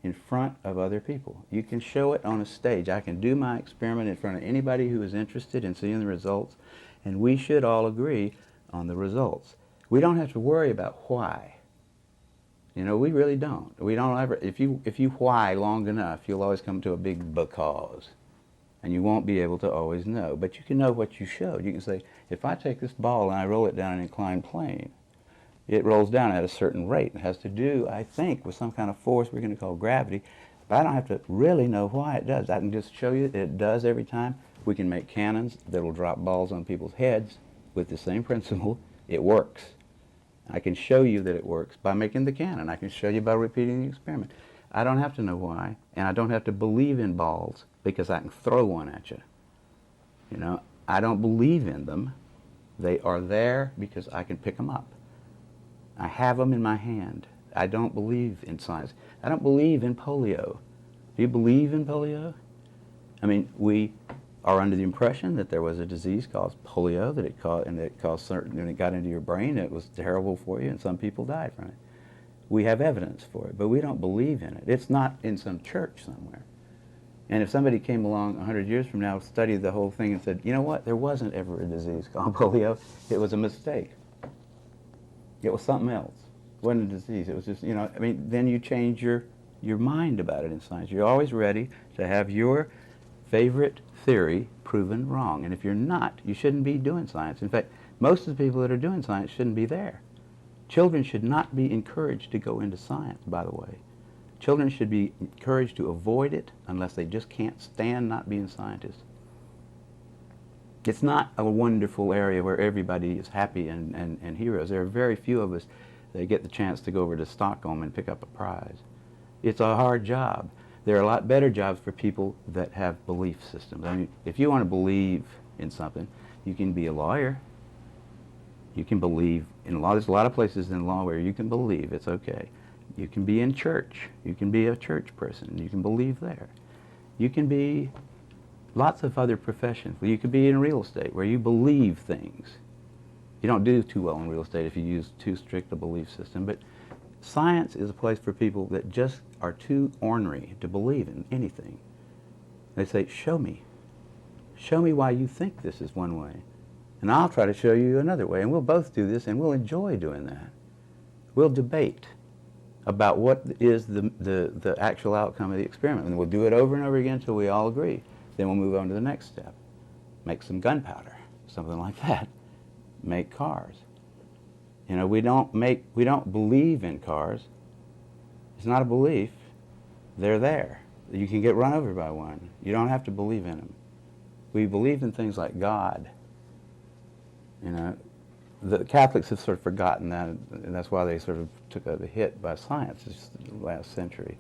in front of other people. You can show it on a stage. I can do my experiment in front of anybody who is interested in seeing the results, and we should all agree on the results. We don't have to worry about why. You know, we really don't. We don't ever, if you why long enough, you'll always come to a big because. And you won't be able to always know. But you can know what you showed. You can say, if I take this ball and I roll it down an inclined plane, it rolls down at a certain rate. It has to do, I think, with some kind of force we're going to call gravity. But I don't have to really know why it does. I can just show you that it does every time. We can make cannons that will drop balls on people's heads with the same principle. It works. I can show you that it works by making the cannon. I can show you by repeating the experiment. I don't have to know why, and I don't have to believe in balls because I can throw one at you. You know, I don't believe in them. They are there because I can pick them up. I have them in my hand. I don't believe in science. I don't believe in polio. Do you believe in polio? I mean, we are under the impression that there was a disease called polio, that it caused certain, when it got into your brain, it was terrible for you, and some people died from it. We have evidence for it, but we don't believe in it. It's not in some church somewhere. And if somebody came along 100 years from now, studied the whole thing and said, you know what, there wasn't ever a disease called polio, it was a mistake. It was something else. It wasn't a disease. It was just, you know, I mean, then you change your mind about it in science. You're always ready to have your favorite theory proven wrong. And if you're not, you shouldn't be doing science. In fact, most of the people that are doing science shouldn't be there. Children should not be encouraged to go into science, by the way. Children should be encouraged to avoid it unless they just can't stand not being scientists. It's not a wonderful area where everybody is happy and heroes. There are very few of us that get the chance to go over to Stockholm and pick up a prize. It's a hard job. There are a lot better jobs for people that have belief systems. I mean, if you want to believe in something, you can be a lawyer. You can believe in law. There's a lot of places in law where you can believe. It's okay. You can be in church. You can be a church person. You can believe there. You can be lots of other professions. You could be in real estate where you believe things. You don't do too well in real estate if you use too strict a belief system, but science is a place for people that just are too ornery to believe in anything. They say, show me. Show me why you think this is one way. And I'll try to show you another way. And we'll both do this, and we'll enjoy doing that. We'll debate about what is the actual outcome of the experiment. And we'll do it over and over again until we all agree. Then we'll move on to the next step. Make some gunpowder, something like that. Make cars. You know, we don't believe in cars. It's not a belief. They're there. You can get run over by one. You don't have to believe in them. We believe in things like God. You know, the Catholics have sort of forgotten that, and that's why they sort of took a hit by science this last century.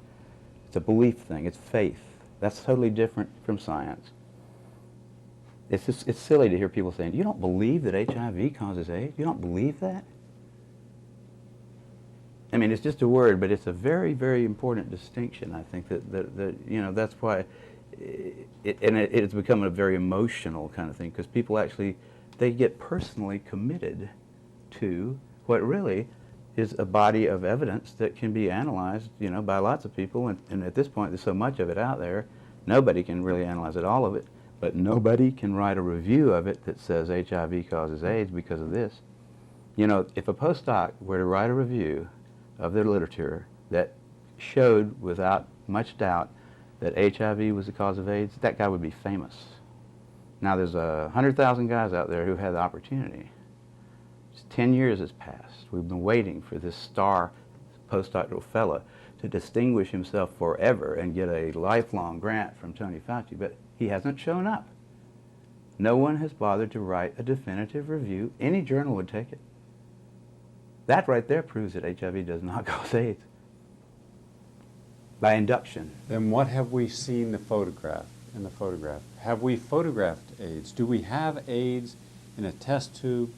It's a belief thing. It's faith. That's totally different from science. It's silly to hear people saying, you don't believe that HIV causes AIDS? You don't believe that? I mean, it's just a word, but it's a very, very important distinction, I think, that you know, that's why it's become a very emotional kind of thing, because people actually, they get personally committed to what really is a body of evidence that can be analyzed, you know, by lots of people, and at this point there's so much of it out there, nobody can really analyze it, all of it, but nobody can write a review of it that says HIV causes AIDS because of this. You know, if a postdoc were to write a review of their literature that showed without much doubt that HIV was the cause of AIDS, that guy would be famous. Now there's 100,000 guys out there who had the opportunity. 10 years has passed. We've been waiting for this star postdoctoral fellow to distinguish himself forever and get a lifelong grant from Tony Fauci, but he hasn't shown up. No one has bothered to write a definitive review. Any journal would take it. That right there proves that HIV does not cause AIDS by induction. Then what have we seen in the photograph? Have we photographed AIDS? Do we have AIDS in a test tube?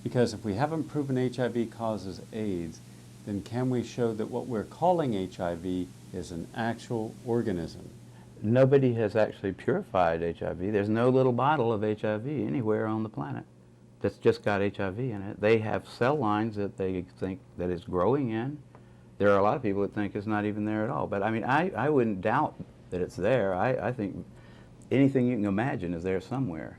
Because if we haven't proven HIV causes AIDS, then can we show that what we're calling HIV is an actual organism? Nobody has actually purified HIV. There's no little bottle of HIV anywhere on the planet that's just got HIV in it. They have cell lines that they think that it's growing in. There are a lot of people that think it's not even there at all. But I mean, I wouldn't doubt that it's there. I think anything you can imagine is there somewhere.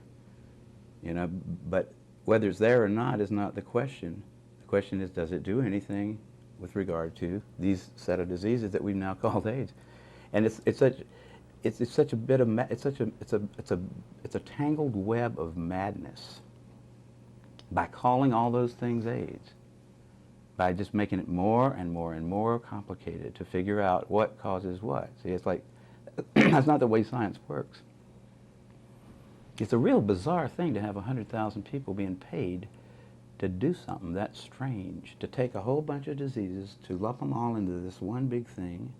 You know, but whether it's there or not is not the question. The question is, does it do anything with regard to these set of diseases that we've now called AIDS? And it's such a tangled web of madness by calling all those things AIDS, by just making it more and more and more complicated to figure out what causes what. See, it's like, that's not the way science works. It's a real bizarre thing to have 100,000 people being paid to do something that strange, to take a whole bunch of diseases, to lump them all into this one big thing.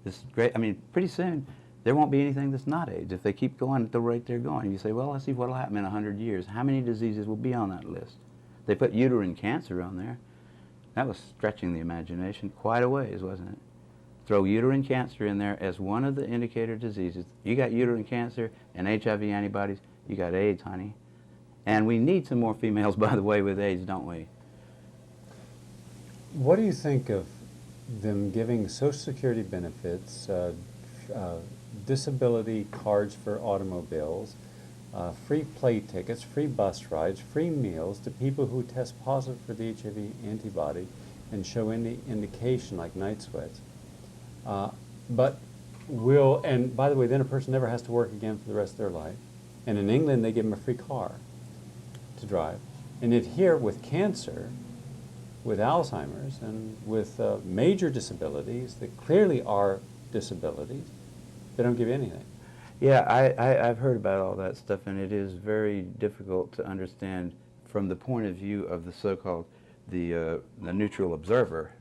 This great, I mean, pretty soon, there won't be anything that's not AIDS if they keep going at the rate they're going. You say, well, let's see what will happen in 100 years. How many diseases will be on that list? They put uterine cancer on there. That was stretching the imagination quite a ways, wasn't it? Throw uterine cancer in there as one of the indicator diseases. You got uterine cancer and HIV antibodies, you got AIDS, honey. And we need some more females, by the way, with AIDS, don't we? What do you think of them giving Social Security benefits, disability cards for automobiles, free plane tickets, free bus rides, free meals to people who test positive for the HIV antibody and show any indication like night sweats? But and by the way, then a person never has to work again for the rest of their life. And in England, they give them a free car to drive. And yet here, with cancer, with Alzheimer's, and with major disabilities that clearly are disabilities, they don't give you anything. Yeah, I've heard about all that stuff, and it is very difficult to understand from the point of view of the so-called the neutral observer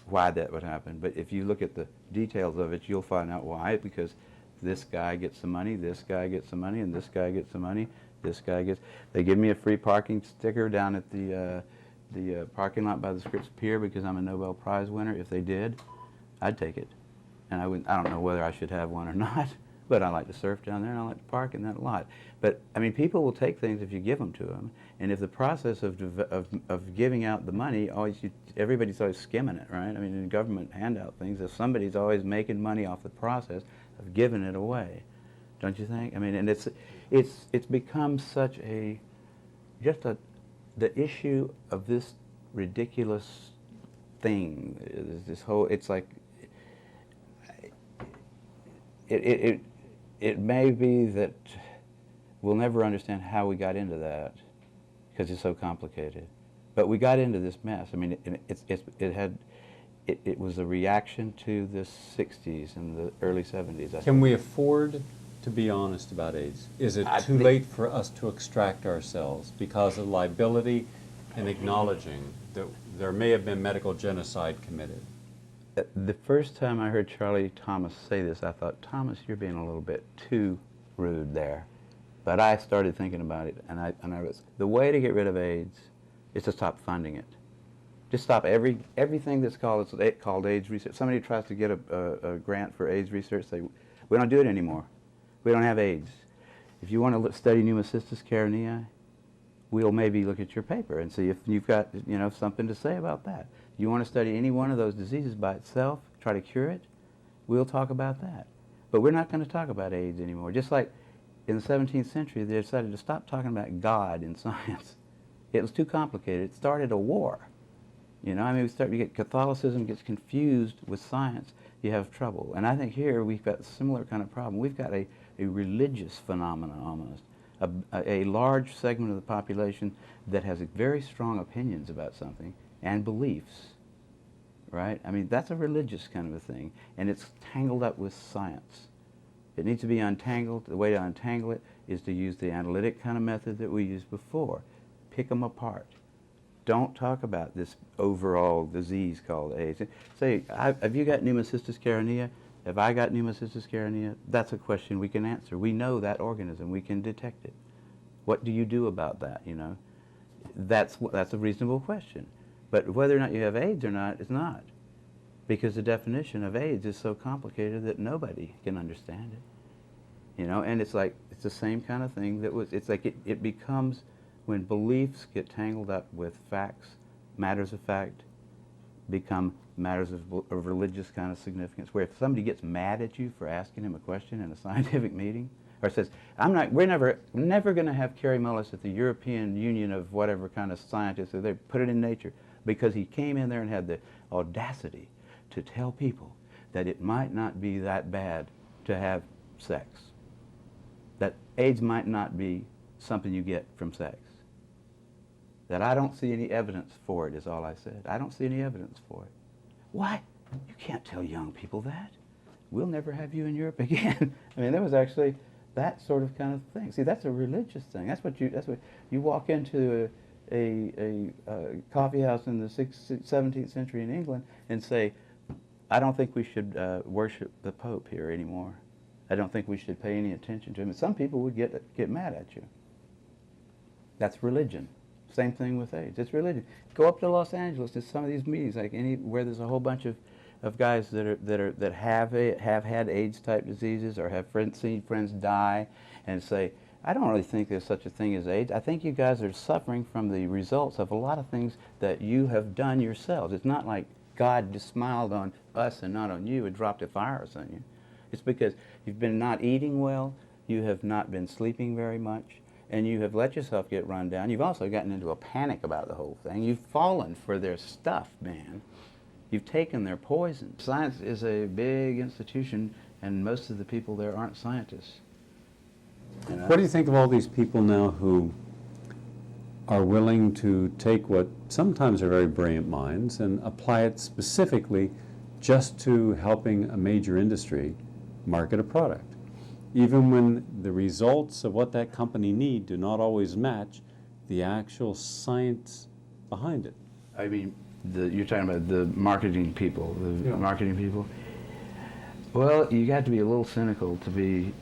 why that would happen. But if you look at the details of it, you'll find out why. Because this guy gets some money, this guy gets some money, and this guy gets some money. This guy gets. They give me a free parking sticker down at the parking lot by the Scripps Pier because I'm a Nobel Prize winner. If they did, I'd take it. And I don't know whether I should have one or not, but I like to surf down there and I like to park in that lot. But I mean, people will take things if you give them to them. And if the process of giving out the money, everybody's always skimming it, right? I mean, in government handout things, if somebody's always making money off the process of giving it away, don't you think? I mean, and it's become such the issue of this ridiculous thing, this whole, it's like, it may be that we'll never understand how we got into that because it's so complicated. But we got into this mess. I mean, it was a reaction to the 60s and the early 70s. Can we afford to be honest about AIDS? Is it too late for us to extract ourselves because of liability and acknowledging that there may have been medical genocide committed? The first time I heard Charlie Thomas say this, I thought, Thomas, you're being a little bit too rude there. But I started thinking about it, and I was, the way to get rid of AIDS is to stop funding it. Just stop everything that's called AIDS research. Somebody tries to get a grant for AIDS research, say, we don't do it anymore. We don't have AIDS. If you want to study pneumocystis carinii, we'll maybe look at your paper and see if you've got something to say about that. You want to study any one of those diseases by itself, try to cure it, we'll talk about that. But we're not going to talk about AIDS anymore. Just like in the 17th century, they decided to stop talking about God in science. It was too complicated. It started a war. You know, I mean, you get Catholicism gets confused with science, you have trouble. And I think here we've got a similar kind of problem. We've got a religious phenomenon almost, a large segment of the population that has very strong opinions about something and beliefs, right? I mean, that's a religious kind of a thing, and it's tangled up with science. It needs to be untangled. The way to untangle it is to use the analytic kind of method that we used before. Pick them apart. Don't talk about this overall disease called AIDS. Say, have you got pneumocystis carinea? Have I got pneumocystis carinea? That's a question we can answer. We know that organism. We can detect it. What do you do about that, you know? That's a reasonable question. But whether or not you have AIDS or not is not. Because the definition of AIDS is so complicated that nobody can understand it. You know, and it's like, it's the same kind of thing it's like it becomes, when beliefs get tangled up with facts, matters of fact, become matters of religious kind of significance, where if somebody gets mad at you for asking him a question in a scientific meeting, or says, we're never going to have Kary Mullis at the European Union of whatever kind of scientists, or they put it in Nature, because he came in there and had the audacity to tell people that it might not be that bad to have sex. That AIDS might not be something you get from sex. That I don't see any evidence for it is all I said. I don't see any evidence for it. Why? You can't tell young people that. We'll never have you in Europe again. I mean, there was actually that sort of kind of thing. See, that's a religious thing. That's what you walk into a coffee house in the 17th century in England and say, I don't think we should worship the Pope here anymore. I don't think we should pay any attention to him. And some people would get mad at you. That's religion. Same thing with AIDS. It's religion. Go up to Los Angeles to some of these meetings, like where there's a whole bunch of guys that have had AIDS type diseases or have seen friends die, and say, I don't really think there's such a thing as AIDS. I think you guys are suffering from the results of a lot of things that you have done yourselves. It's not like God just smiled on us and not on you and dropped a virus on you. It's because you've been not eating well, you have not been sleeping very much, and you have let yourself get run down. You've also gotten into a panic about the whole thing. You've fallen for their stuff, man. You've taken their poison. Science is a big institution, and most of the people there aren't scientists. You know? What do you think of all these people now who are willing to take what sometimes are very brilliant minds and apply it specifically just to helping a major industry market a product? Even when the results of what that company need do not always match the actual science behind it. I mean, you're talking about the marketing people, marketing people? Well, you got to be a little cynical to be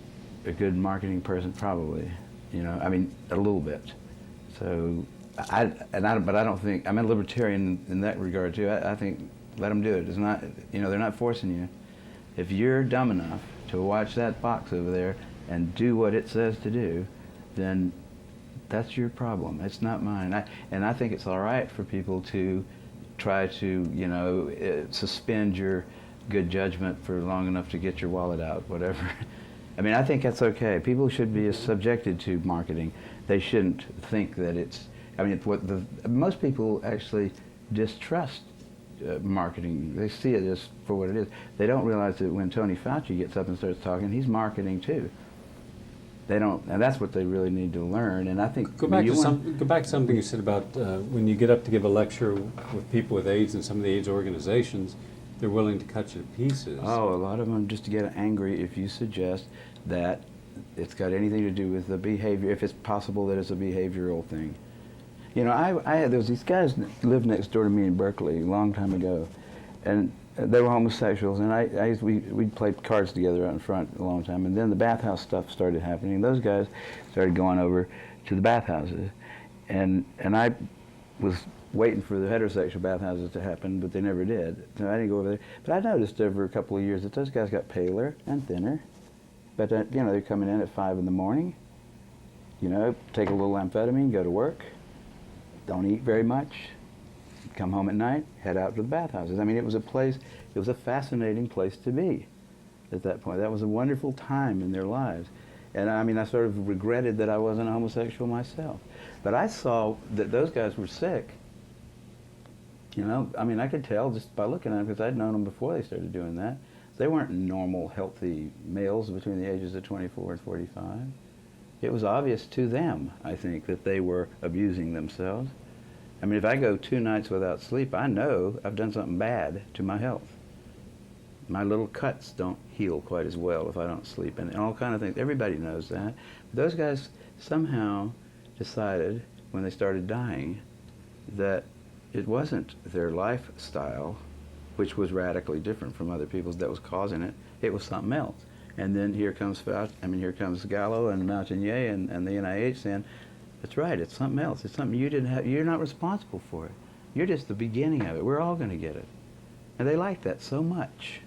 a good marketing person, probably. You know, I mean, a little bit. So, but I don't think, I'm a libertarian in that regard too. I think let them do it. It's not, you know, they're not forcing you. If you're dumb enough to watch that box over there and do what it says to do, then that's your problem. It's not mine. And I think it's all right for people to try to, you know, suspend your good judgment for long enough to get your wallet out, whatever. I mean, I think that's okay. People should be subjected to marketing. They shouldn't think that it's, I mean, most people actually distrust marketing. They see it as for what it is. They don't realize that when Tony Fauci gets up and starts talking, he's marketing too. They don't, and that's what they really need to learn. And I think go back to something you said about when you get up to give a lecture with people with AIDS and some of the AIDS organizations, they're willing to cut you to pieces. Oh, a lot of them just get angry if you suggest that it's got anything to do with the behavior, if it's possible that it's a behavioral thing. You know, there was these guys that lived next door to me in Berkeley a long time ago, and they were homosexuals, and we'd played cards together out in front a long time, and then the bathhouse stuff started happening. Those guys started going over to the bathhouses, and I was waiting for the heterosexual bathhouses to happen, but they never did. So I didn't go over there. But I noticed over a couple of years that those guys got paler and thinner. But you know, they're coming in at 5 in the morning. You know, take a little amphetamine, go to work. Don't eat very much. Come home at night, head out to the bathhouses. I mean, it was a fascinating place to be at that point. That was a wonderful time in their lives. And I mean, I sort of regretted that I wasn't a homosexual myself. But I saw that those guys were sick. You know, I mean, I could tell just by looking at them, because I'd known them before they started doing that. They weren't normal, healthy males between the ages of 24 and 45. It was obvious to them, I think, that they were abusing themselves. I mean, if I go 2 nights without sleep, I know I've done something bad to my health. My little cuts don't heal quite as well if I don't sleep, and all kind of things. Everybody knows that. Those guys somehow decided when they started dying that it wasn't their lifestyle, which was radically different from other people's, that was causing it. It was something else. And then here comes here comes Gallo and Montagnier and the NIH saying, that's right, it's something else. It's something you didn't have. You're not responsible for it. You're just the beginning of it. We're all going to get it. And they liked that so much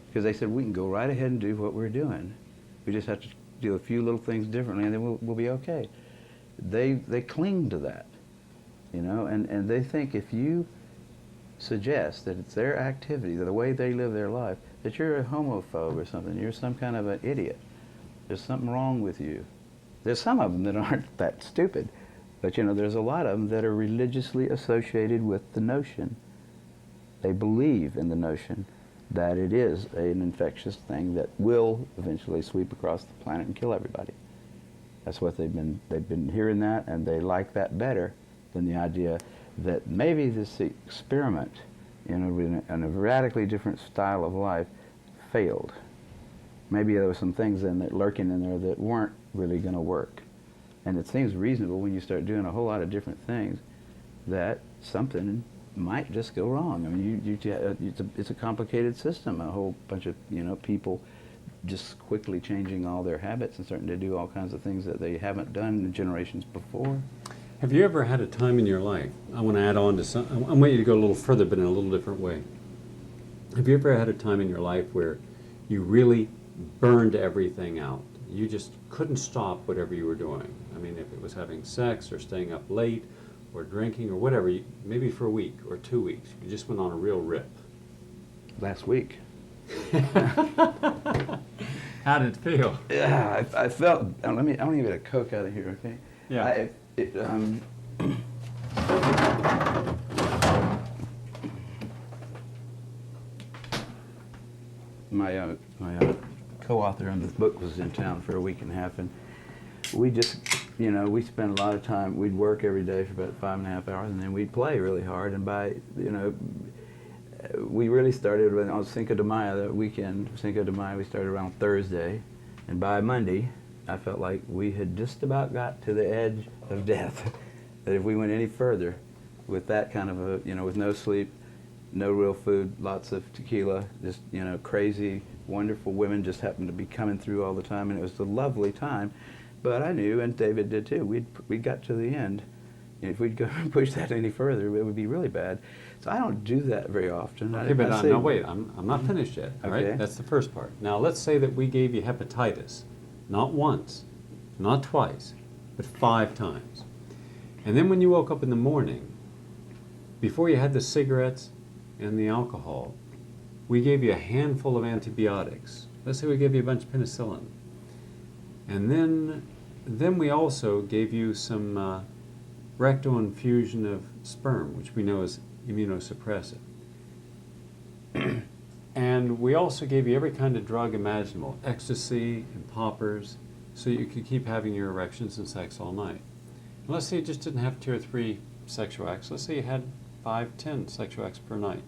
because they said, we can go right ahead and do what we're doing. We just have to do a few little things differently, and then we'll be okay. They cling to that, you know, and they think if you suggest that it's their activity, the way they live their life, that you're a homophobe or something, you're some kind of an idiot. There's something wrong with you. There's some of them that aren't that stupid, but you know, there's a lot of them that are religiously associated with the notion. They believe in the notion that it is an infectious thing that will eventually sweep across the planet and kill everybody. That's what they've been hearing that, and they like that better than the idea that maybe this experiment in a radically different style of life failed. Maybe there were some things lurking in there that weren't really going to work. And it seems reasonable when you start doing a whole lot of different things that something might just go wrong. I mean, it's a complicated system, a whole bunch of people just quickly changing all their habits and starting to do all kinds of things that they haven't done in generations before. Have you ever had a time in your life, I want to add on to some, I want you to go a little further but in a little different way. Have you ever had a time in your life where you really burned everything out? You just couldn't stop whatever you were doing. I mean, if it was having sex or staying up late or drinking or whatever, maybe for a week or 2 weeks, you just went on a real rip. Last week. How did it feel? Yeah, I felt, I want to get a Coke out of here, okay? Yeah. My co-author on this book was in town for a week and a half, and we just, we spent a lot of time, we'd work every day for about 5.5 hours, and then we'd play really hard, and by, we really started on Cinco de Mayo, that weekend, Cinco de Mayo, we started around Thursday, and by Monday, I felt like we had just about got to the edge of death, that if we went any further with that kind of a, with no sleep, no real food, lots of tequila, just, crazy, wonderful women just happened to be coming through all the time, and it was a lovely time. But I knew, and David did too, we'd got to the end. If we'd go and push that any further, it would be really bad. So I don't do that very often. Okay, but no, wait, I'm not finished yet, all right? Okay. That's the first part. Now, let's say that we gave you hepatitis, not once, not twice, but 5 times. And then when you woke up in the morning, before you had the cigarettes and the alcohol, we gave you a handful of antibiotics. Let's say we gave you a bunch of penicillin. And then we also gave you some rectal infusion of sperm, which we know is immunosuppressive. And we also gave you every kind of drug imaginable, ecstasy and poppers, so you could keep having your erections and sex all night. And let's say you just didn't have 2 or 3 sexual acts. Let's say you had 5, 10 sexual acts per night.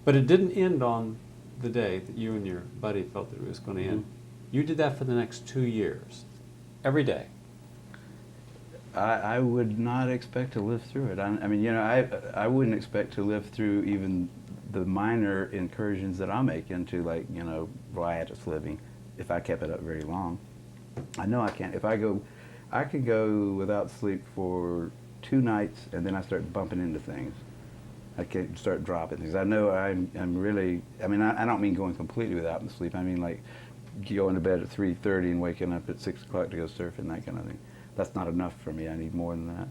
But it didn't end on the day that you and your buddy felt that it was going to end. You did that for the next 2 years, every day. I would not expect to live through it. I wouldn't expect to live through even the minor incursions that I make into, like, riotous living, if I kept it up very long. I know I can't. I could go without sleep for 2 nights, and then I start bumping into things. I can start dropping things. I know I'm really, I don't mean going completely without sleep. I mean, like, going to bed at 3:30 and waking up at 6 o'clock to go surfing, that kind of thing. That's not enough for me. I need more than that.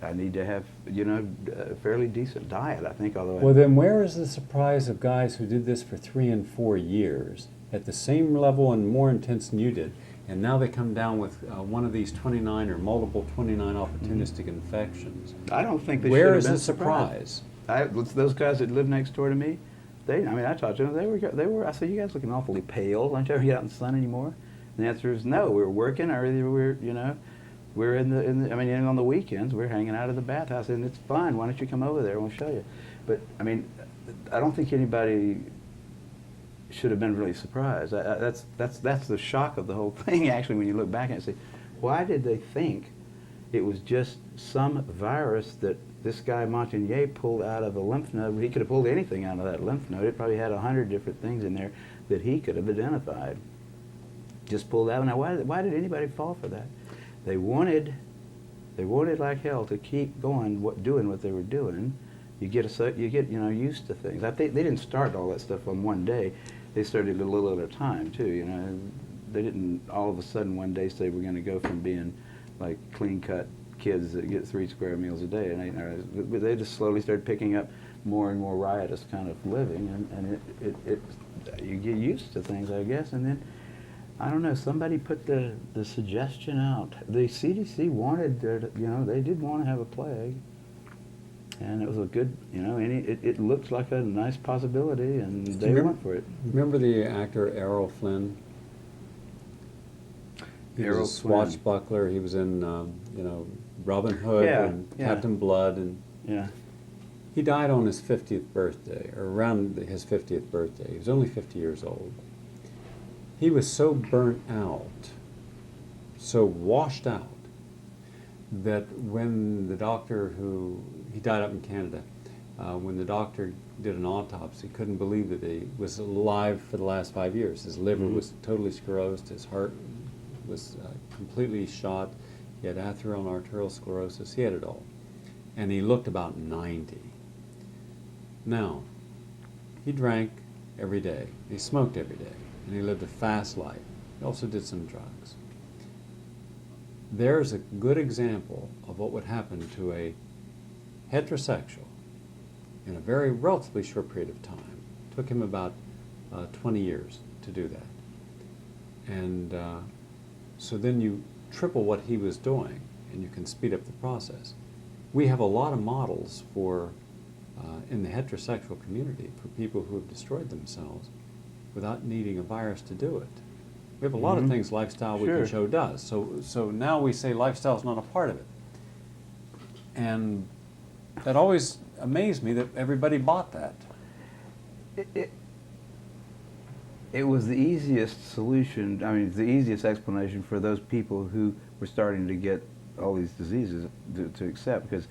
I need to have, a fairly decent diet, I think, although... Well, then where is the surprise of guys who did this for 3 and 4 years at the same level and more intense than you did, and now they come down with one of these 29 or multiple 29 opportunistic infections? I don't think they should Where have is been the surprise? Those guys that live next door to me, I talked to them, they were, I said, you guys looking awfully pale. Don't you ever get out in the sun anymore? And the answer is no, we're working, or either we're, We're I mean, and on the weekends, we're hanging out at the bathhouse, and it's fun. Why don't you come over there and we'll show you? But, I mean, I don't think anybody should have been really surprised. That's the shock of the whole thing, actually, when you look back and say, why did they think it was just some virus that this guy Montagnier pulled out of a lymph node? He could have pulled anything out of that lymph node. It probably had 100 different things in there that he could have identified. Just pulled out. Now, why did anybody fall for that? They wanted like hell to keep going, doing what they were doing. You get used to things. I think they didn't start all that stuff on one day. They started a little at a time too. They didn't all of a sudden one day say we're going to go from being like clean-cut kids that get 3 square meals a day, and they just slowly started picking up more and more riotous kind of living, and you get used to things, I guess, and then. I don't know, somebody put the suggestion out. The CDC wanted, they did want to have a plague. And it was a good, it looked like a nice possibility, and they went for it. Remember the actor Errol Flynn? He was a swashbuckler. He was in, Robin Hood and Captain Blood. And he died on his 50th birthday, or around his 50th birthday. He was only 50 years old. He was so burnt out, so washed out, that when the doctor he died up in Canada, when the doctor did an autopsy, couldn't believe that he was alive for the last 5 years. His liver was totally sclerosed, his heart was completely shot, he had atherosclerotic sclerosis, he had it all. And he looked about 90. Now, he drank every day, he smoked every day. And he lived a fast life. He also did some drugs. There's a good example of what would happen to a heterosexual in a very relatively short period of time. It took him about 20 years to do that. And so then you triple what he was doing, and you can speed up the process. We have a lot of models for, in the heterosexual community, for people who have destroyed themselves without needing a virus to do it. We have a lot of things lifestyle we can show does. So now we say lifestyle is not a part of it. And that always amazed me that everybody bought that. It was the easiest solution, the easiest explanation for those people who were starting to get all these diseases to accept, because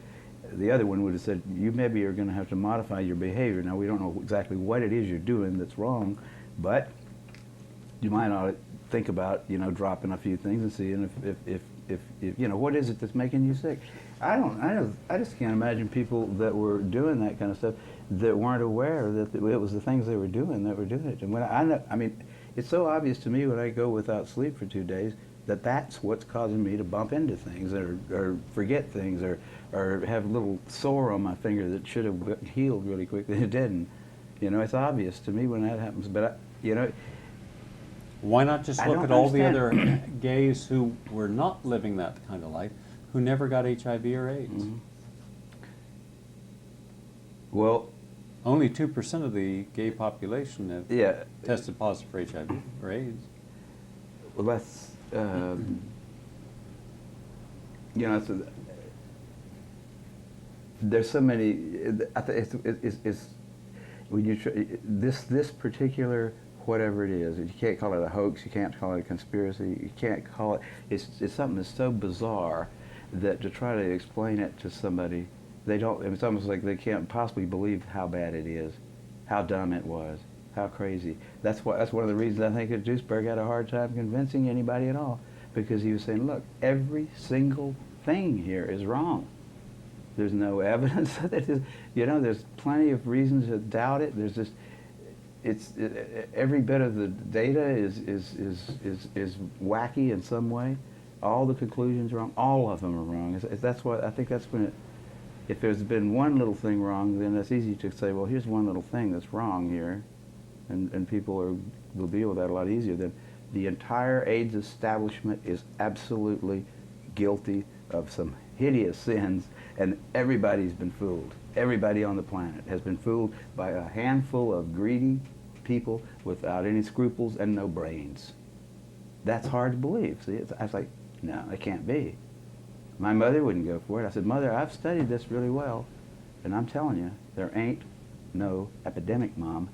the other one would have said, you maybe are going to have to modify your behavior. Now, we don't know exactly what it is you're doing that's wrong, but you might ought to think about, dropping a few things and seeing if what is it that's making you sick. I just can't imagine people that were doing that kind of stuff that weren't aware that it was the things they were doing that were doing it. And when it's so obvious to me when I go without sleep for 2 days that that's what's causing me to bump into things or forget things or have a little sore on my finger that should have healed really quickly. It didn't. It's obvious to me when that happens, but why not just look at all the other gays who were not living that kind of life, who never got HIV or AIDS? Well, only 2% of the gay population have tested positive for HIV or AIDS. Well, that's there's so many. It's when you this particular whatever it is, you can't call it a hoax, you can't call it a conspiracy, you can't call it. It's something that's so bizarre that to try to explain it to somebody, they don't. It's almost like they can't possibly believe how bad it is, how dumb it was, how crazy. That's one of the reasons I think that Duisberg had a hard time convincing anybody at all, because he was saying, look, every single thing here is wrong. There's no evidence that it is. There's plenty of reasons to doubt it. There's just, every bit of the data is wacky in some way. All the conclusions are wrong. All of them are wrong. That's what I think. That's when if there's been one little thing wrong, then it's easy to say, well, here's one little thing that's wrong here, and people will deal with that a lot easier. Than the entire AIDS establishment is absolutely guilty of some hideous sins, and everybody's been fooled. Everybody on the planet has been fooled by a handful of greedy people without any scruples and no brains. That's hard to believe. See, I was like, no, it can't be. My mother wouldn't go for it. I said, Mother, I've studied this really well, and I'm telling you, there ain't no epidemic, Mom.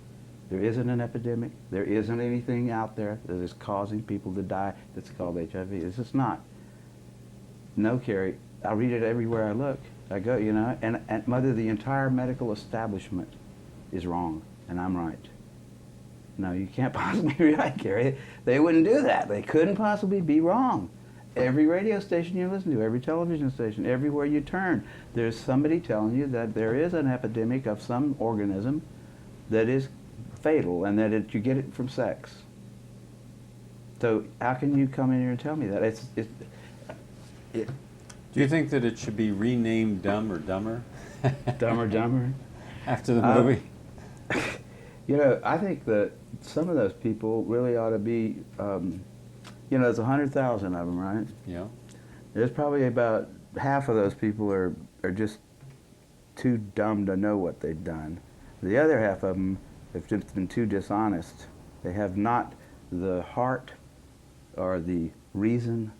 There isn't an epidemic. There isn't anything out there that is causing people to die that's called HIV. It's just not. No, Kary, I read it everywhere I look. I go, you know, and Mother, the entire medical establishment is wrong, and I'm right. No, you can't possibly be right, Kary. They wouldn't do that. They couldn't possibly be wrong. Every radio station you listen to, every television station, everywhere you turn, there's somebody telling you that there is an epidemic of some organism that is fatal and that you get it from sex. So how can you come in here and tell me that? Do you think that it should be renamed Dumb or Dumber? Dumb or Dumber? After the movie? You know, I think that some of those people really ought to be, you know, there's 100,000 of them, right? Yeah. There's probably about half of those people are just too dumb to know what they've done. The other half of them have just been too dishonest. They have not the heart or the reason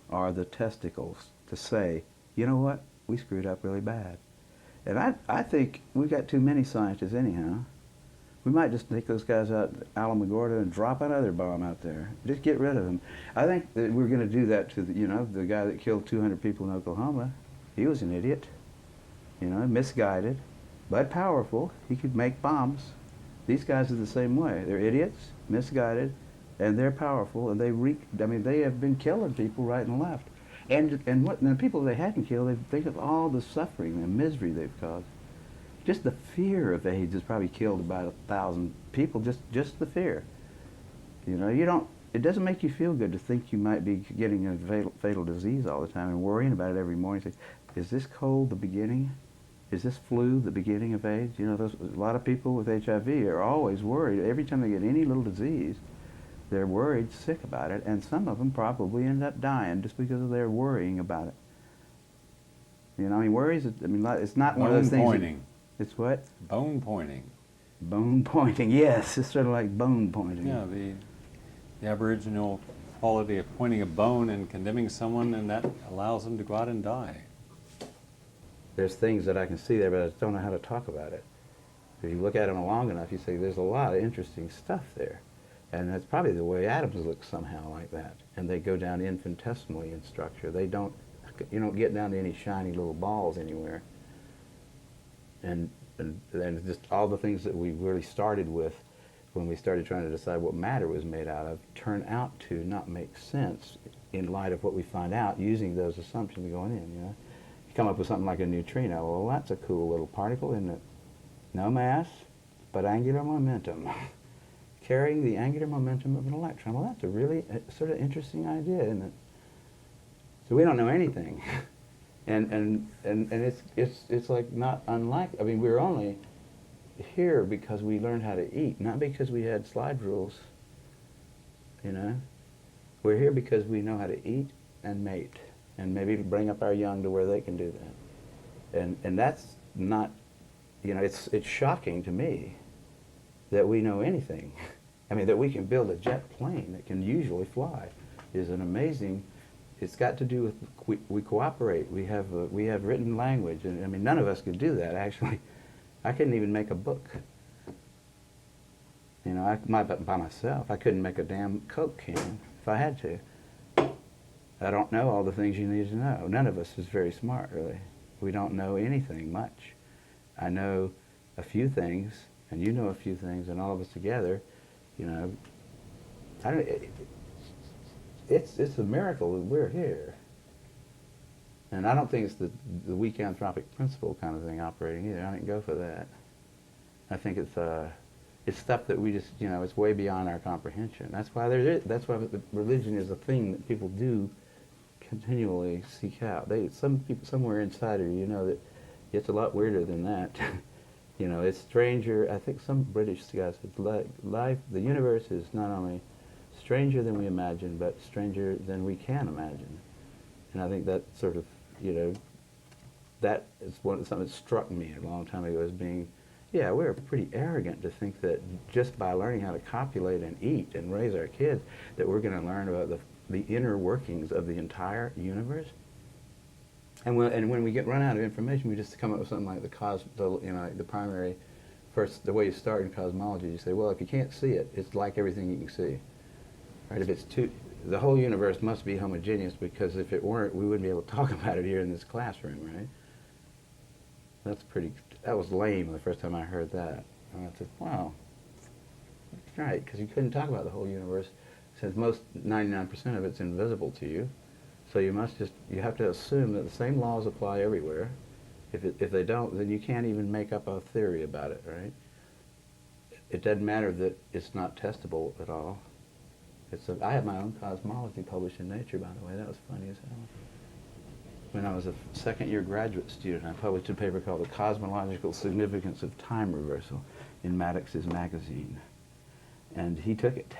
or the testicles to say, you know what, we screwed up really bad. And I think we've got too many scientists anyhow. We might just take those guys out, Alamogordo, and drop another bomb out there. Just get rid of them. I think that we're going to do that to, you know, the guy that killed 200 people in Oklahoma. He was an idiot, you know, misguided, but powerful. He could make bombs. These guys are the same way. They're idiots, misguided, and they're powerful, and they have been killing people right and left. And the people they hadn't killed, they think of all the suffering and misery they've caused. Just the fear of AIDS has probably killed about 1,000 people, just the fear. You know, it doesn't make you feel good to think you might be getting a fatal disease all the time and worrying about it every morning. Say, is this cold the beginning? Is this flu the beginning of AIDS? You know, a lot of people with HIV are always worried. Every time they get any little disease, they're worried, sick about it, and some of them probably end up dying just because they're worrying about it. You know, I mean, worries, it's not one of those things. Bone pointing. It's what? Bone pointing. Bone pointing, yes. It's sort of like bone pointing. Yeah, the Aboriginal quality of pointing a bone and condemning someone, and that allows them to go out and die. There's things that I can see there, but I just don't know how to talk about it. If you look at them long enough, you say there's a lot of interesting stuff there. And that's probably the way atoms look somehow like that. And they go down infinitesimally in structure. You don't get down to any shiny little balls anywhere. And just all the things that we really started with when we started trying to decide what matter was made out of turn out to not make sense in light of what we find out using those assumptions going in, you know. You come up with something like a neutrino. Well, that's a cool little particle, isn't it? No mass, but angular momentum. Carrying the angular momentum of an electron. Well, that's a really sort of interesting idea, isn't it? So we don't know anything. And it's like not unlike, I mean, we're only here because we learned how to eat, not because we had slide rules, you know. We're here because we know how to eat and mate, and maybe bring up our young to where they can do that. And that's not, you know, it's shocking to me that we know anything. I mean, that we can build a jet plane that can usually fly is an amazing. It's got to do with we cooperate. We have written language, and I mean, none of us could do that. Actually, I couldn't even make a book. You know, by myself, I couldn't make a damn Coke can if I had to. I don't know all the things you need to know. None of us is very smart, really. We don't know anything much. I know a few things, and you know a few things, and all of us together, you know, it's a miracle that we're here. And I don't think it's the weak anthropic principle kind of thing operating either. I didn't go for that. I think it's stuff that we just, you know, it's way beyond our comprehension. That's why religion is a thing that people do continually seek out. Some people somewhere inside of you know that it's a lot weirder than that. You know, it's stranger. I think some British guy said, life, the universe is not only stranger than we imagine, but stranger than we can imagine. And I think that sort of, you know, that is something that struck me a long time ago as being, yeah, we're pretty arrogant to think that just by learning how to copulate and eat and raise our kids, that we're going to learn about the inner workings of the entire universe. And when we run out of information, we just come up with something like the primary, first, the way you start in cosmology, you say, well, if you can't see it, it's like everything you can see. Right? If it's the whole universe must be homogeneous, because if it weren't, we wouldn't be able to talk about it here in this classroom, right? That was lame the first time I heard that. And I thought, wow, that's right, because you couldn't talk about the whole universe, since 99% of it's invisible to you. So you have to assume that the same laws apply everywhere. If they don't, then you can't even make up a theory about it, right? It doesn't matter that it's not testable at all. I have my own cosmology published in Nature, by the way. That was funny as hell. When I was a second-year graduate student, I published a paper called The Cosmological Significance of Time Reversal in Maddox's magazine. And he took it.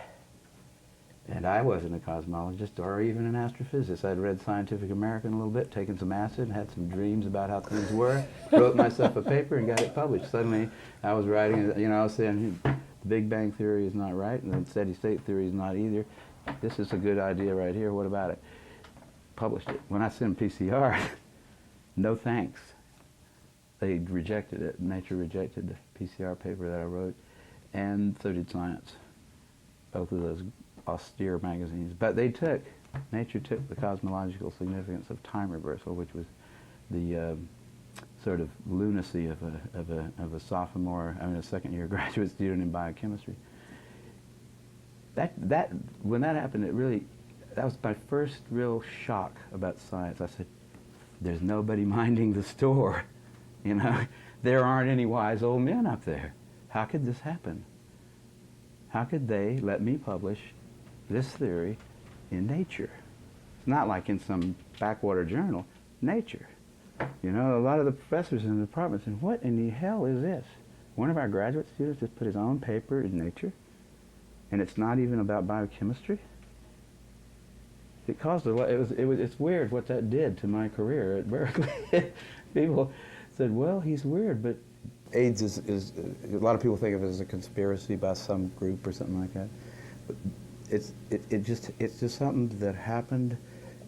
And I wasn't a cosmologist or even an astrophysicist. I'd read Scientific American a little bit, taken some acid, and had some dreams about how things were, wrote myself a paper and got it published. Suddenly, I was writing, I was saying, the Big Bang Theory is not right, and the steady state theory is not either. This is a good idea right here, what about it? Published it. When I sent PCR, no thanks. They rejected it. Nature rejected the PCR paper that I wrote, and so did Science. Both of those austere magazines. But Nature took the cosmological significance of time reversal, which was the sort of lunacy of a sophomore, a second-year graduate student in biochemistry. When that happened, that was my first real shock about science. I said, there's nobody minding the store, There aren't any wise old men up there. How could this happen? How could they let me publish this theory in Nature? It's not like in some backwater journal. Nature. A lot of the professors in the department said, what in the hell is this? One of our graduate students just put his own paper in Nature, and it's not even about biochemistry? It caused it's weird what that did to my career at Berkeley. People said, well, he's weird, but AIDS is a lot of people think of it as a conspiracy by some group or something like that. But it's just something that happened.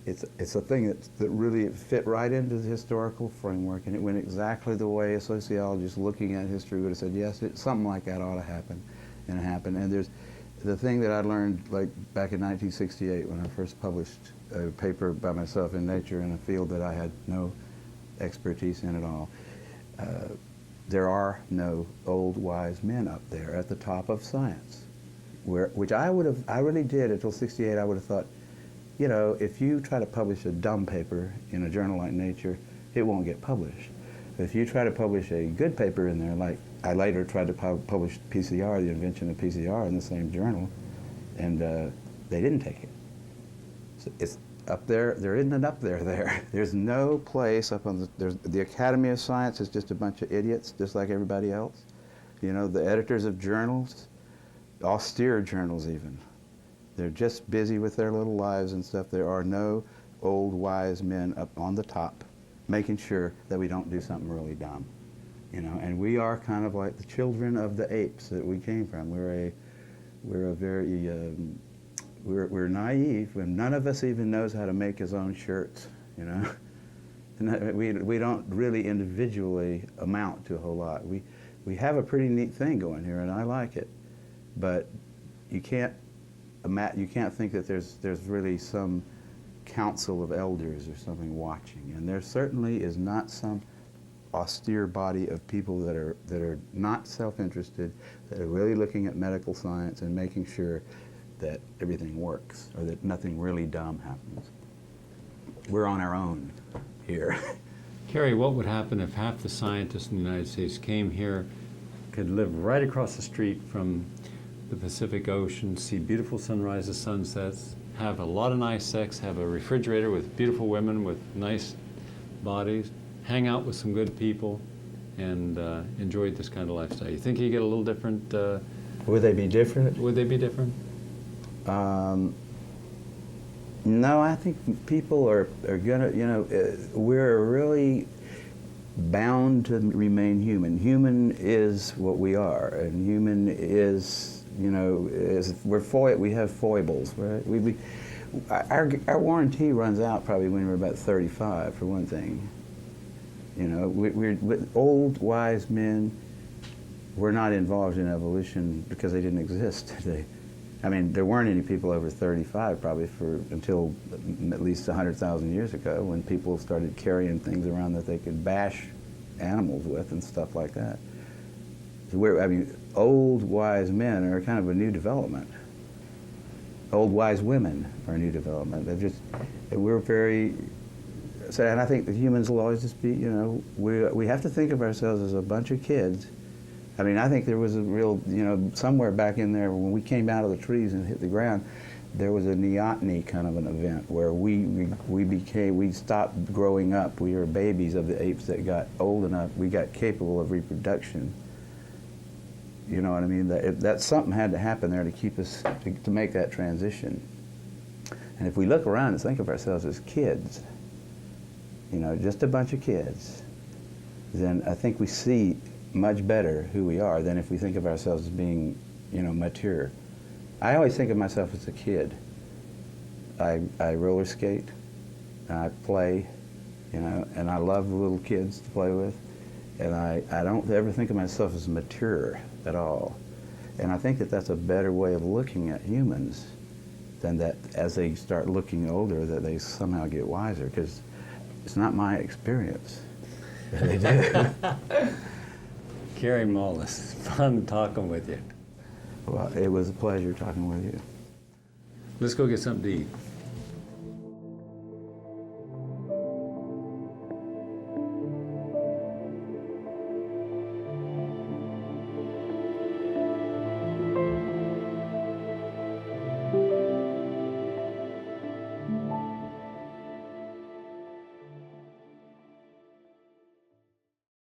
It's a thing that really fit right into the historical framework, and it went exactly the way a sociologist looking at history would have said, yes, something like that ought to happen, and it happened. And there's the thing that I learned back in 1968 when I first published a paper by myself in Nature in a field that I had no expertise in at all. There are no old wise men up there at the top of science, which I really did until '68. I would have thought, if you try to publish a dumb paper in a journal like Nature, it won't get published. If you try to publish a good paper in there, like I later tried to publish PCR, the invention of PCR, in the same journal, and they didn't take it. So it's up there. There isn't an up there. There's no place up on the Academy of Science is just a bunch of idiots, just like everybody else. The editors of journals, austere journals even, they're just busy with their little lives and stuff. There are no old wise men up on the top making sure that we don't do something really dumb. And we are kind of like the children of the apes that we came from. We're naive, and none of us even knows how to make his own shirts, We don't really individually amount to a whole lot. We have a pretty neat thing going here, and I like it, but you can't think that there's really some council of elders or something watching, and there certainly is not some austere body of people that are not self-interested, that are really looking at medical science and making sure that everything works or that nothing really dumb happens. We're on our own here. Kary, what would happen if half the scientists in the United States came here, could live right across the street from the Pacific Ocean, see beautiful sunrises, sunsets, have a lot of nice sex, have a refrigerator with beautiful women with nice bodies, hang out with some good people, and enjoy this kind of lifestyle? You think you get a little different? Would they be different? Would they be different? No, I think people are gonna, we're really bound to remain human. Human is what we are, and human is, we have foibles, right? our warranty runs out probably when we're about 35, for one thing. You know, we're with old, wise men. We're not involved in evolution because they didn't exist. I mean, there weren't any people over 35 probably until at least 100,000 years ago, when people started carrying things around that they could bash animals with and stuff like that. So I mean, old, wise men are kind of a new development. Old, wise women are a new development. We're very, so, and I think that humans will always just be, you know, we have to think of ourselves as a bunch of kids. I mean, I think there was a real, you know, somewhere back in there when we came out of the trees and hit the ground, there was a neoteny kind of an event where we stopped growing up. We were babies of the apes that got old enough, we got capable of reproduction. You know what I mean? That something had to happen there to keep us, to make that transition. And if we look around and think of ourselves as kids, you know, just a bunch of kids, then I think we see much better who we are than if we think of ourselves as being, you know, mature. I always think of myself as a kid. I roller skate, and I play, you know, and I love the little kids to play with, and I don't ever think of myself as mature at all. And I think that that's a better way of looking at humans than that as they start looking older that they somehow get wiser, because it's not my experience that they do. Kary Mullis, fun talking with you. Well, it was a pleasure talking with you. Let's go get something to eat.